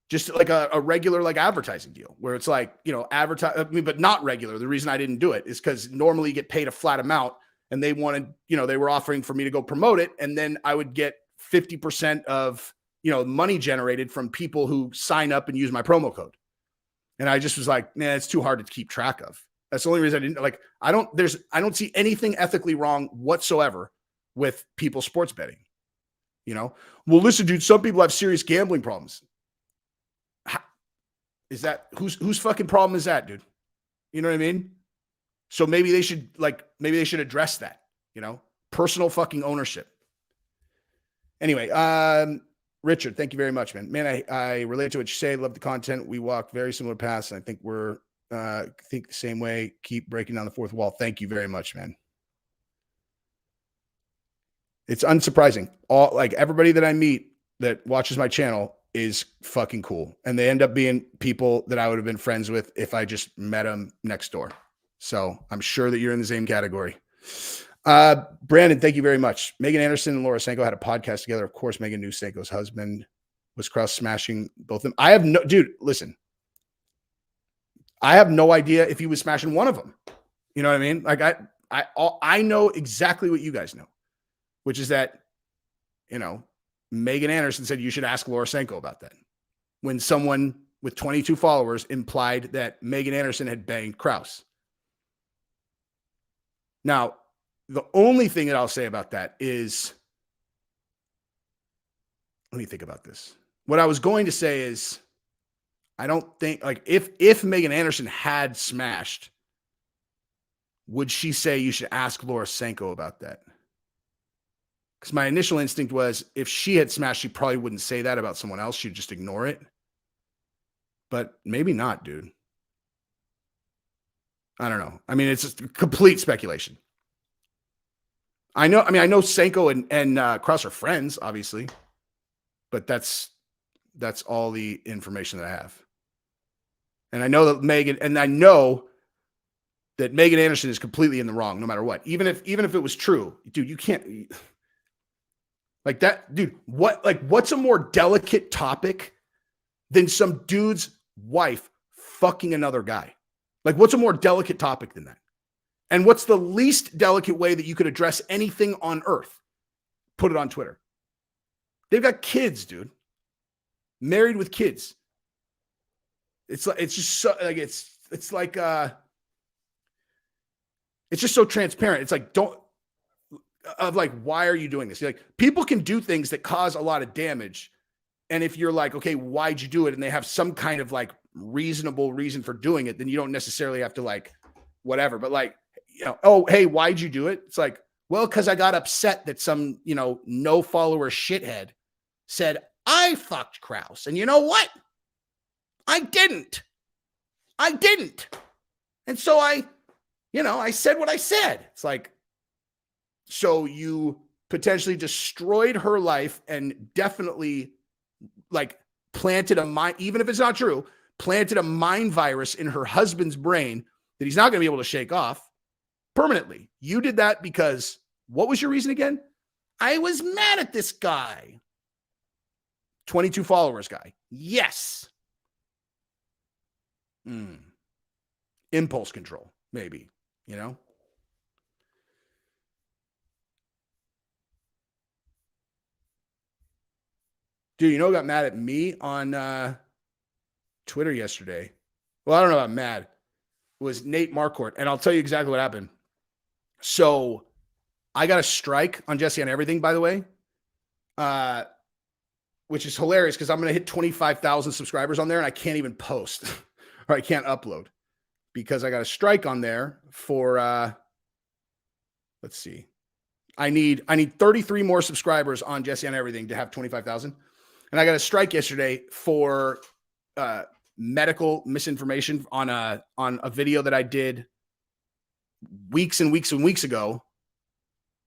just like a regular like advertising deal, where it's like, advertise, but not regular. The reason I didn't do it is because normally you get paid a flat amount, and they wanted, they were offering for me to go promote it, and then I would get 50% of money generated from people who sign up and use my promo code. And I just was like, man, it's too hard to keep track of. That's the only reason I didn't like. I don't see anything ethically wrong whatsoever with people sports betting. Well, listen, dude, some people have serious gambling problems. Is that whose fucking problem is that, dude? You know what I mean? So maybe they should address that, personal fucking ownership. Anyway, Richard, thank you very much, man. Man, I relate to what you say. Love the content. We walk very similar paths, and I think we're think the same way. Keep breaking down the fourth wall. Thank you very much, man. It's unsurprising. Everybody that I meet that watches my channel is fucking cool, and they end up being people that I would have been friends with if I just met them next door. So I'm sure that you're in the same category. Brandon, thank you very much. Megan Anderson and Laura Sanko had a podcast together. Of course, Megan knew Sanko's husband. Was Krause smashing both of them? Dude, listen. I have no idea if he was smashing one of them. You know what I mean? Like I know exactly what you guys know, which is that, you know, Megan Anderson said you should ask Laura Senko about that. When someone with 22 followers implied that Megan Anderson had banged Krause. Now, the only thing that I'll say about that is, let me think about this. What I was going to say is, I don't think, like, if Megan Anderson had smashed, would she say you should ask Laura Senko about that? Because my initial instinct was, if she had smashed, she probably wouldn't say that about someone else. She'd just ignore it. But maybe not, dude. I don't know. I mean, it's just complete speculation. I know Senko and Krause are friends, obviously. But that's all the information that I have. And I know that Megan Anderson is completely in the wrong, no matter what. Even if it was true, dude, you can't like that, dude. What's a more delicate topic than some dude's wife fucking another guy? Like, what's a more delicate topic than that? And what's the least delicate way that you could address anything on earth? Put it on Twitter. They've got kids, dude. Married with kids. It's just so like it's just so transparent. It's like, why are you doing this? Like, people can do things that cause a lot of damage. And if you're like, okay, why'd you do it? And they have some kind of like reasonable reason for doing it, then you don't necessarily have to like whatever. But like, you know, oh, hey, why'd you do it? It's like, well, because I got upset that some, you know, no follower shithead said I fucked Krause. And you know what? I didn't. And so I said what I said. It's like, so you potentially destroyed her life and definitely like planted a mind, even if it's not true, planted a mind virus in her husband's brain that he's not going to be able to shake off permanently. You did that because, what was your reason again? I was mad at this guy. 22 followers guy. Yes. Impulse control, maybe, you know? Dude, you know who got mad at me on Twitter yesterday? Well, I don't know about mad. It was Nate Marquardt, and I'll tell you exactly what happened. So I got a strike on Jesse on Everything, by the way, which is hilarious because I'm going to hit 25,000 subscribers on there, and I can't even post or I can't upload because I got a strike on there for, let's see. I need 33 more subscribers on Jesse on Everything to have 25,000. And I got a strike yesterday for medical misinformation on a video that I did weeks and weeks and weeks ago,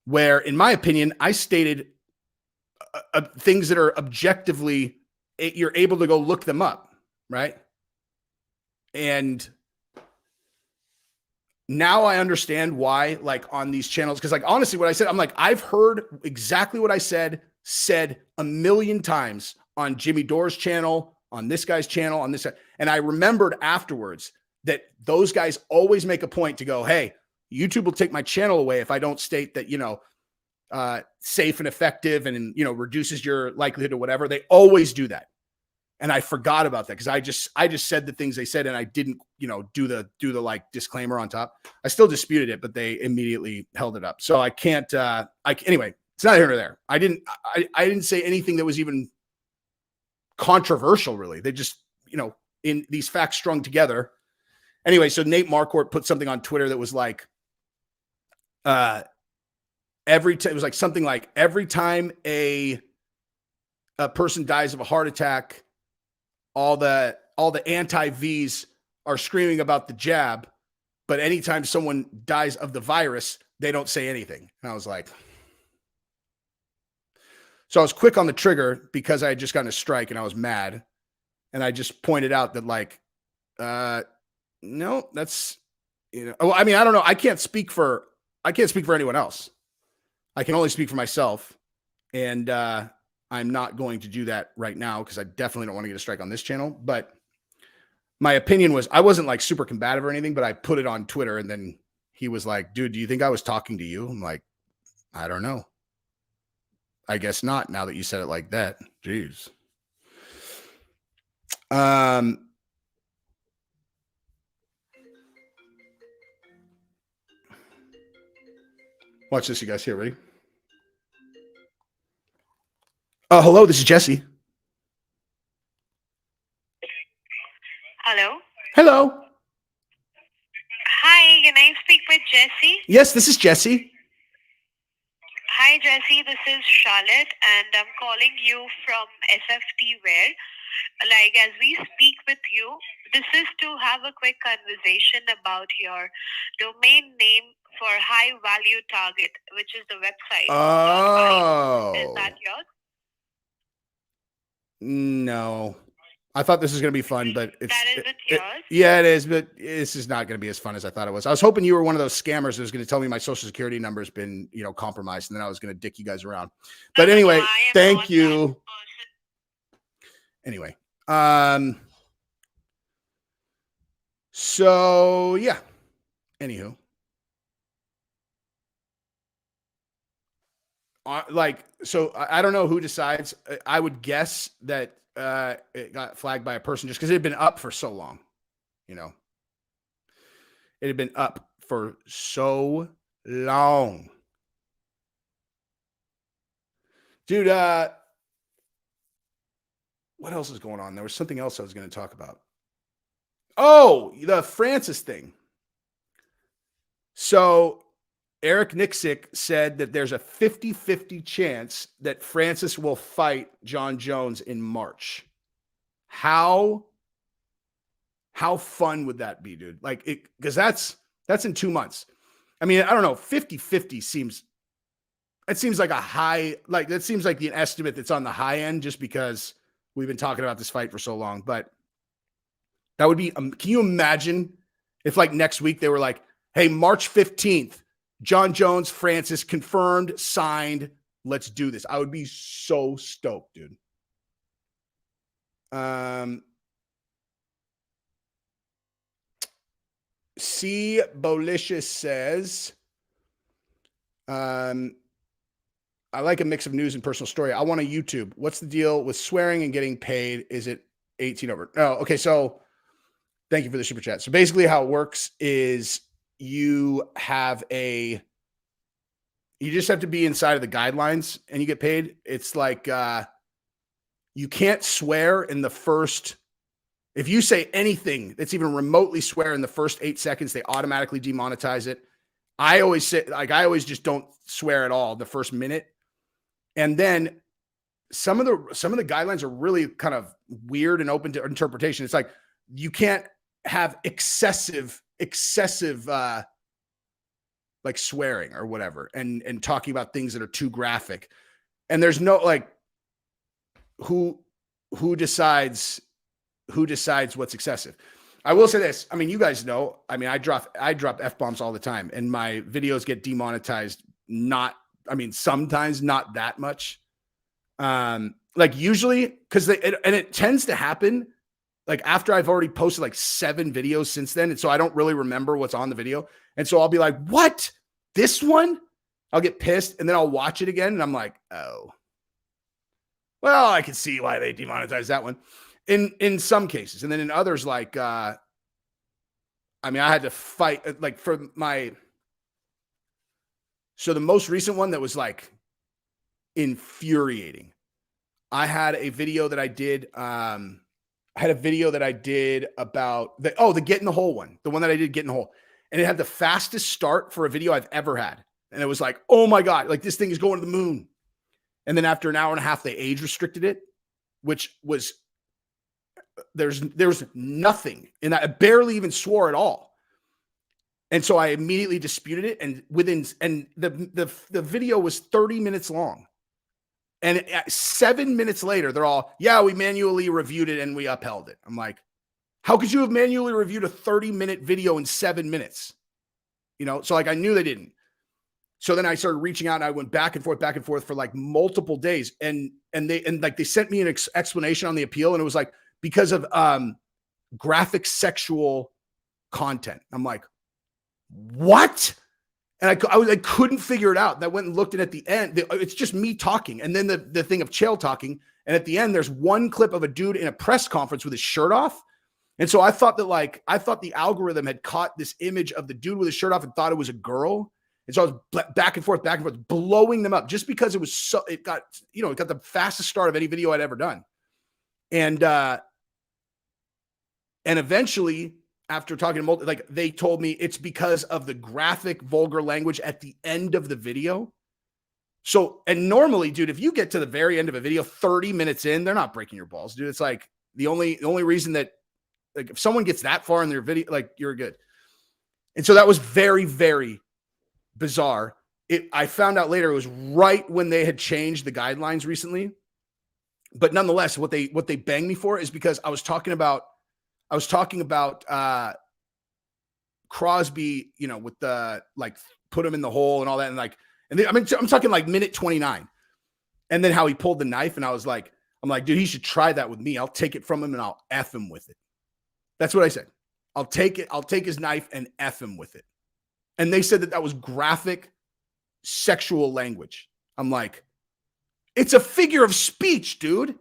where, in my opinion, I stated things that are objectively, you're able to go look them up, right? And now I understand why, like, on these channels, because, like, honestly, what I said, I'm like, I've heard exactly what I said a million times on Jimmy Dore's channel, on this guy's channel, on this. And I remembered afterwards that those guys always make a point to go, hey, YouTube will take my channel away if I don't state that, you know, safe and effective and, you know, reduces your likelihood or whatever. They always do that. And I forgot about that because I just said the things they said and I didn't, you know, do the like disclaimer on top. I still disputed it, but they immediately held it up. So I can't, anyway, it's not here nor there. I didn't say anything that was even controversial, really. They just, you know, in these facts strung together. Anyway, so Nate Marquardt put something on Twitter that was like, it was like something like, every time a person dies of a heart attack, all the anti-Vs are screaming about the jab, but anytime someone dies of the virus, they don't say anything. And I was like, so I was quick on the trigger because I had just gotten a strike and I was mad. And I just pointed out that, like, no, that's, you know, well, I mean, I don't know. I can't speak for anyone else. I can only speak for myself. And I'm not going to do that right now because I definitely don't want to get a strike on this channel. But my opinion was, I wasn't like super combative or anything, but I put it on Twitter and then he was like, dude, do you think I was talking to you? I'm like, I don't know. I guess not, now that you said it like that. Jeez. Watch this, you guys. Here, ready? Hello, this is Jesse. Hello. Hello. Hi, can I speak with Jesse? Yes, this is Jesse. Hi, Jesse. This is Charlotte, and I'm calling you from SFT Wear. Like, as we speak with you, this is to have a quick conversation about your domain name for High Value Target, which is the website. Oh. Is that yours? No. I thought this was going to be fun, but it's That isn't yours? Yeah, it is, but this is not going to be as fun as I thought it was. I was hoping you were one of those scammers that was going to tell me my social security number has been, compromised, and then I was going to dick you guys around. But anyway, thank you. Anyway, so yeah. Anywho, so I don't know who decides. I would guess that it got flagged by a person just because it had been up for so long. It had been up for so long. Dude, what else is going on? There was something else I was going to talk about. Oh, the Francis thing. So Eric Nixick said that there's a 50-50 chance that Francis will fight John Jones in March. How fun would that be, dude? Like, because that's in 2 months. I mean, I don't know, 50-50 seems like a high, like that seems like an estimate that's on the high end just because we've been talking about this fight for so long. But that would be, can you imagine if like next week they were like, hey, March 15th, John Jones, Francis confirmed, signed. Let's do this. I would be so stoked, dude. C. Bolicious says, I like a mix of news and personal story. I want a YouTube. What's the deal with swearing and getting paid? Is it 18 over? Oh, okay. So thank you for the super chat. So basically how it works is you just have to be inside of the guidelines and you get paid. It's like, you can't swear in the first, if you say anything that's even remotely swear in the first 8 seconds, they automatically demonetize it. I always say, like, I always just don't swear at all the first minute. And then some of the guidelines are really kind of weird and open to interpretation. It's like, you can't have excessive, like swearing or whatever, and talking about things that are too graphic. And there's no, like, who decides what's excessive. I will say this. I mean, you guys know, I mean, I drop F-bombs all the time and my videos get demonetized. Sometimes not that much. Like usually, cause it tends to happen like after I've already posted like 7 videos since then. And so I don't really remember what's on the video. And so I'll be like, what? This one? I'll get pissed and then I'll watch it again. And I'm like, oh, well, I can see why they demonetized that one in some cases. And then in others, like, I had to fight like for so the most recent one that was like infuriating. I had a video that I did. About the get in the hole one, the one that I did get in the hole. And it had the fastest start for a video I've ever had. And it was like, oh my God, like this thing is going to the moon. And then after an hour and a half, they age restricted it, which was, there's nothing in that. I barely even swore at all. And so I immediately disputed it. And the video was 30 minutes long. And 7 minutes later, they're all, yeah, we manually reviewed it and we upheld it. I'm like, how could you have manually reviewed a 30-minute video in 7 minutes? So like I knew they didn't. So then I started reaching out and I went back and forth for like multiple days. And they sent me an explanation on the appeal. And it was like, because of graphic sexual content. I'm like, what? And I couldn't figure it out. And I went and looked, and at the end, it's just me talking. And then the thing of Chael talking. And at the end, there's one clip of a dude in a press conference with his shirt off. And so I thought the algorithm had caught this image of the dude with his shirt off and thought it was a girl. And so I was back and forth, blowing them up just because it got the fastest start of any video I'd ever done. And eventually, after talking to they told me it's because of the graphic, vulgar language at the end of the video. So, and normally, dude, if you get to the very end of a video, 30 minutes in, they're not breaking your balls, dude. It's like the only reason that, like, if someone gets that far in their video, like, you're good. And so that was very, very bizarre. I found out later it was right when they had changed the guidelines recently. But nonetheless, what they banged me for is because I was talking about Crosby, with the, like, put him in the hole and all that. And I'm talking like minute 29. And then how he pulled the knife. And I'm like, dude, he should try that with me. I'll take it from him and I'll F him with it. That's what I said. I'll take it. I'll take his knife and F him with it. And they said that was graphic sexual language. I'm like, it's a figure of speech, dude.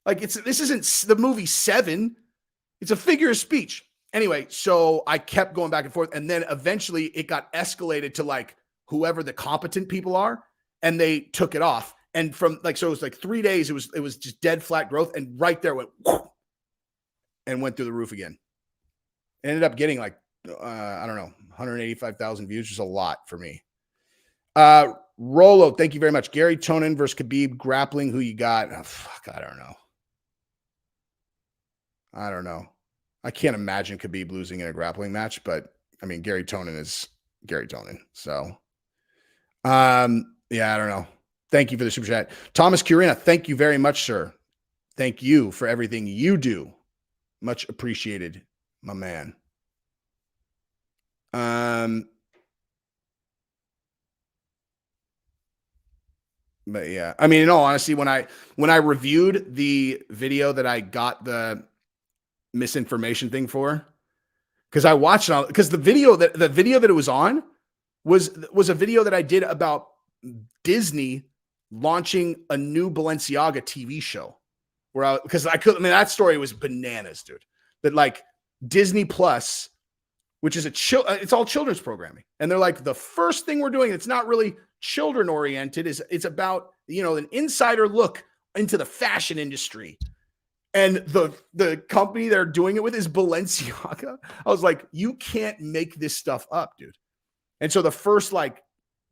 Like, this isn't the movie Seven. It's a figure of speech. Anyway, so I kept going back and forth. And then eventually it got escalated to, like, whoever the competent people are. And they took it off. And from, like, so it was like 3 days. It was just dead flat growth. And right there went, whoosh, and went through the roof again. Ended up getting, like, I don't know, 185,000 views, just a lot for me. Rolo, thank you very much. Gary Tonin versus Khabib grappling. Who you got? Oh, fuck, I don't know. I can't imagine Khabib losing in a grappling match, but I mean, Gary Tonin is Gary Tonin. So, yeah, I don't know. Thank you for the super chat. Thomas Curina, thank you very much, sir. Thank you for everything you do. Much appreciated, my man. But yeah, I mean, in all honesty, when I reviewed the video that I got the misinformation thing for, because I watched it, because the video that it was on was a video that I did about Disney launching a new Balenciaga TV show, that story was bananas, dude. That, like, Disney Plus, which is it's all children's programming, and they're like, the first thing we're doing, it's not really children oriented, it's about, an insider look into the fashion industry. And the company they're doing it with is Balenciaga. I was like, you can't make this stuff up, dude. And so the first, like,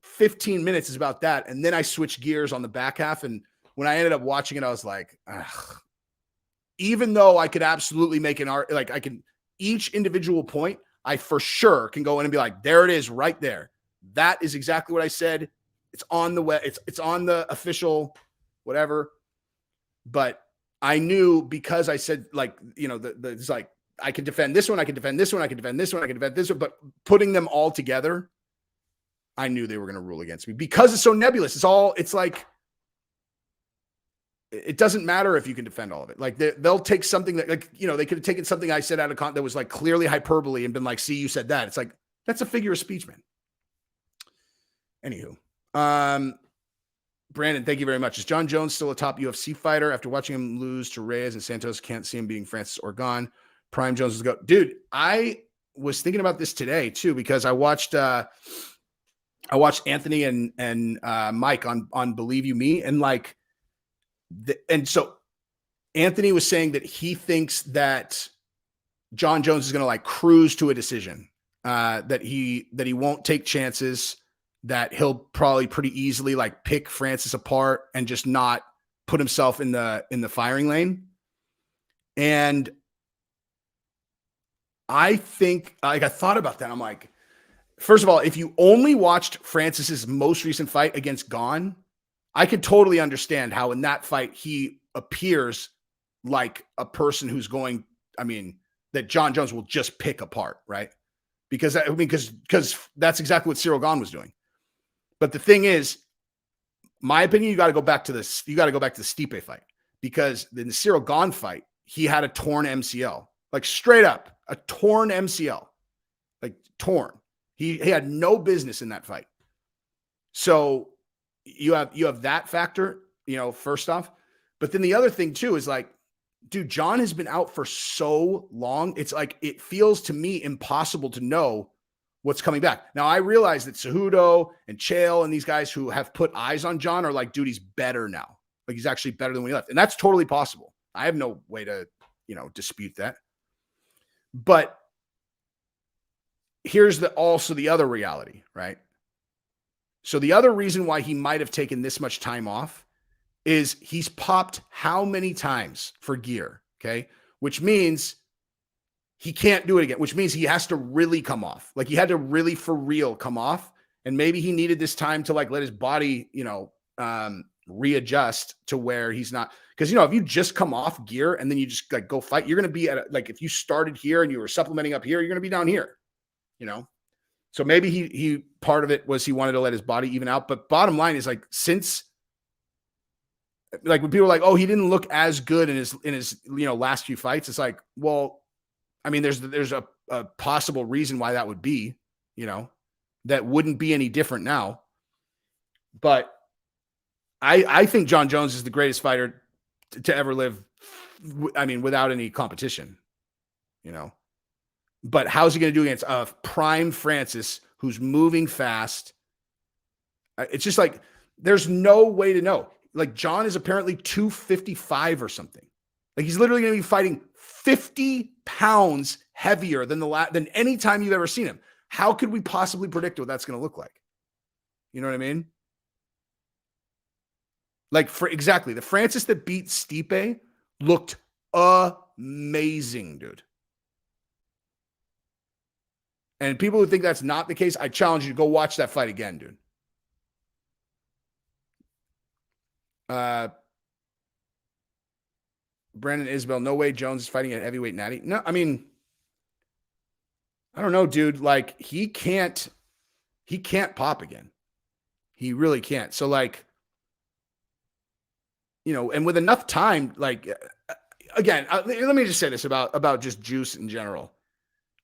15 minutes is about that. And then I switched gears on the back half. And when I ended up watching it, I was like, ugh. Even though I could absolutely make an art, like, I can, each individual point, I for sure can go in and be like, there it is right there. That is exactly what I said. It's on the web. It's on the official whatever. But I knew, because I said, like, it's like, I can defend this one. I can defend this one. I can defend this one. I can defend this one. But putting them all together, I knew they were going to rule against me because it's so nebulous. It's like, it doesn't matter if you can defend all of it. Like, they'll take something that, like, they could have taken something I said out of context that was, like, clearly hyperbole and been like, see, you said that. It's like, that's a figure of speech, man. Anywho, Brandon, thank you very much. Is John Jones still a top UFC fighter? After watching him lose to Reyes and Santos, can't see him beating Francis Organ. Prime Jones is go. Dude, I was thinking about this today too, because I watched Anthony and Mike on Believe You Me, and like, and so Anthony was saying that he thinks that John Jones is going to, like, cruise to a decision, that he won't take chances, that he'll probably pretty easily, like, pick Francis apart and just not put himself in the firing lane. And I think, like, I thought about that. I'm like, first of all, if you only watched Francis's most recent fight against Gane, I could totally understand how in that fight he appears like a person who's going, that John Jones will just pick apart, right? Because that's exactly what Cyril Gane was doing. But the thing is, my opinion, you got to go back to the Stipe fight, because in the Cyril Gane fight, he had a torn MCL, like, straight up a torn MCL, like, torn. He had no business in that fight. So you have that factor, first off. But then the other thing too is like, dude, John has been out for so long. It's like, it feels to me impossible to know what's coming back. Now, I realize that Cejudo and Chael and these guys who have put eyes on John are like, dude, he's better now. Like, he's actually better than when he left. And that's totally possible. I have no way to, dispute that. But here's also the other reality, right? So the other reason why he might have taken this much time off is he's popped how many times for gear, okay? Which means he can't do it again, which means he has to really come off. Like, he had to really for real come off. And maybe he needed this time to like let his body, readjust to where he's not. Because, if you just come off gear and then you just like go fight, you're going to be at like, if you started here and you were supplementing up here, you're going to be down here, So maybe he part of it was he wanted to let his body even out. But bottom line is like, since like when people are like, oh, he didn't look as good in his last few fights. It's like, well, I mean, there's a possible reason why that would be, that wouldn't be any different now. But I think John Jones is the greatest fighter to ever live. I mean, without any competition, But how's he going to do against a prime Francis who's moving fast? It's just like, there's no way to know. Like, John is apparently 255 or something. Like, he's literally going to be fighting 50 pounds heavier than than any time you've ever seen him. How could we possibly predict what that's going to look like? You know what I mean? Like, exactly, the Francis that beat Stipe looked amazing, dude. And people who think that's not the case, I challenge you to go watch that fight again, dude. Brandon Isbell, no way Jones is fighting at heavyweight natty. No, I mean, I don't know, dude. Like, he can't pop again. He really can't. So like, and with enough time, like, again, let me just say this about just juice in general.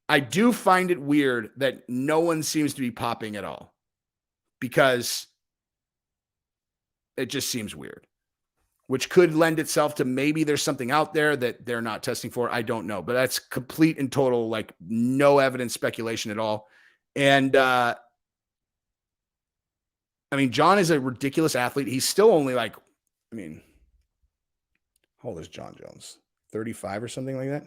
I do find it weird that no one seems to be popping at all, because it just seems weird, which could lend itself to maybe there's something out there that they're not testing for. I don't know, but that's complete and total, like, no evidence, speculation at all. And, I mean, John is a ridiculous athlete. He's still only like, I mean, how old is John Jones? 35 or something like that?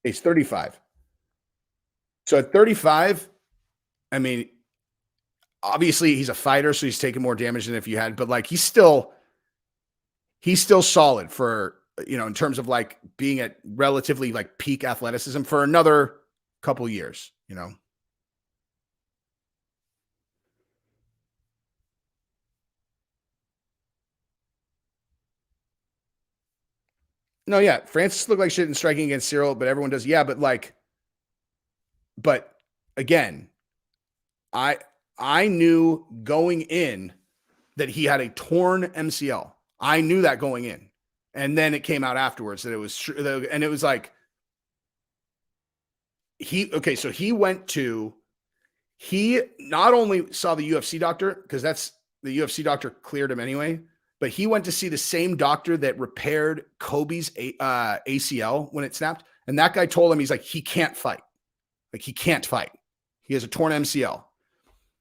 He's 35. So at 35, I mean, obviously he's a fighter, so he's taking more damage than if you had, but like, he's still solid for, in terms of like being at relatively like peak athleticism for another couple years, No, yeah. Francis looked like shit in striking against Cyril, but everyone does. Yeah, but again, I knew going in that he had a torn MCL. I knew that going in. And then it came out afterwards that it was true. And it was like, so he not only saw the UFC doctor, because that's the UFC doctor cleared him anyway, but he went to see the same doctor that repaired Kobe's ACL when it snapped. And that guy told him, he's like, he can't fight. Like, he can't fight. He has a torn MCL.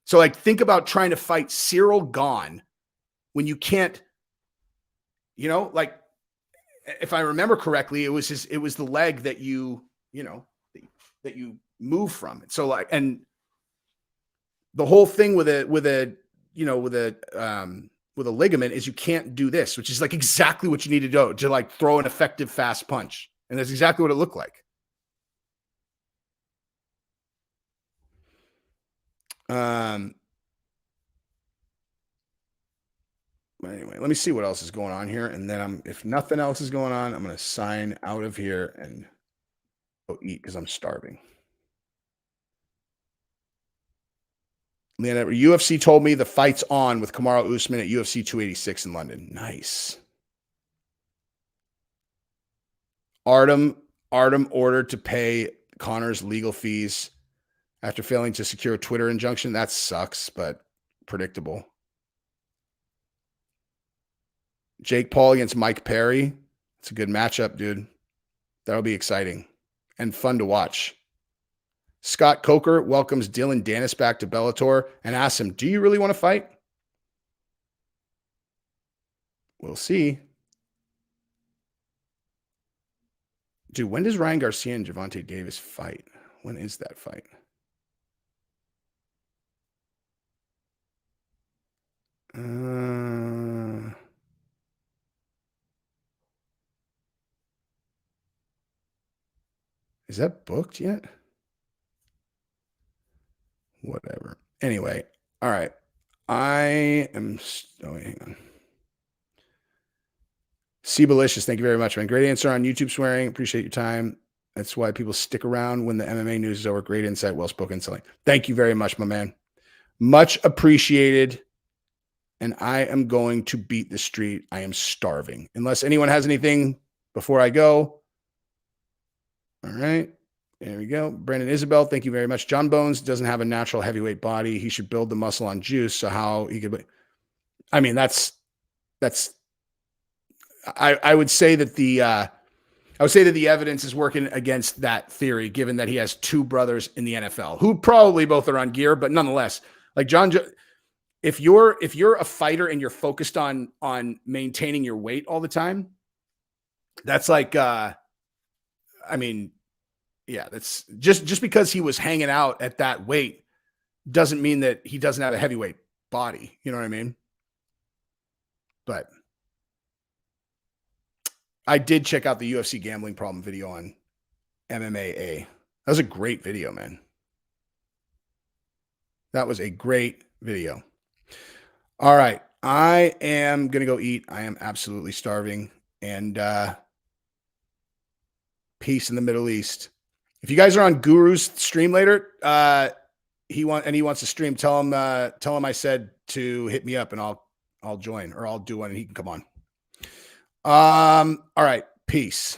So like, think about trying to fight Cyril Gane when you can't, like, if I remember correctly, it was the leg that that you move from it. So like, and the whole thing with a ligament is you can't do this, which is like exactly what you need to do to like throw an effective fast punch. And that's exactly what it looked like. Anyway, let me see what else is going on here. And then if nothing else is going on, I'm going to sign out of here and go eat because I'm starving. Leonard, UFC told me the fight's on with Kamaru Usman at UFC 286 in London. Nice. Artem ordered to pay Connor's legal fees after failing to secure a Twitter injunction. That sucks, but predictable. Jake Paul against Mike Perry. It's a good matchup, dude. That'll be exciting and fun to watch. Scott Coker welcomes Dylan Dennis back to Bellator and asks him, do you really want to fight? We'll see. Dude, when does Ryan Garcia and Gervonta Davis fight? When is that fight? Is that booked yet? Whatever. Anyway, all right. I am. Oh, wait, hang on. Seabalicious, thank you very much, man. Great answer on YouTube swearing. Appreciate your time. That's why people stick around when the MMA news is over. Great insight, well spoken, selling. Thank you very much, my man. Much appreciated. And I am going to beat the street. I am starving. Unless anyone has anything before I go. All right. There we go. Brandon Isabel, thank you very much. John Bones doesn't have a natural heavyweight body. He should build the muscle on juice. So how he could, I mean, I would say that the evidence is working against that theory, given that he has two brothers in the NFL who probably both are on gear, but nonetheless, like John, if you're a fighter and you're focused on maintaining your weight all the time, that's like, I mean, yeah, that's just because he was hanging out at that weight doesn't mean that he doesn't have a heavyweight body. You know what I mean? But I did check out the UFC gambling problem video on MMA. That was a great video, man. That was a great video. All right. I am going to go eat. I am absolutely starving. And peace in the Middle East. If you guys are on Guru's stream later, he wants to stream, tell him I said to hit me up and I'll join, or I'll do one and he can come on. All right. Peace.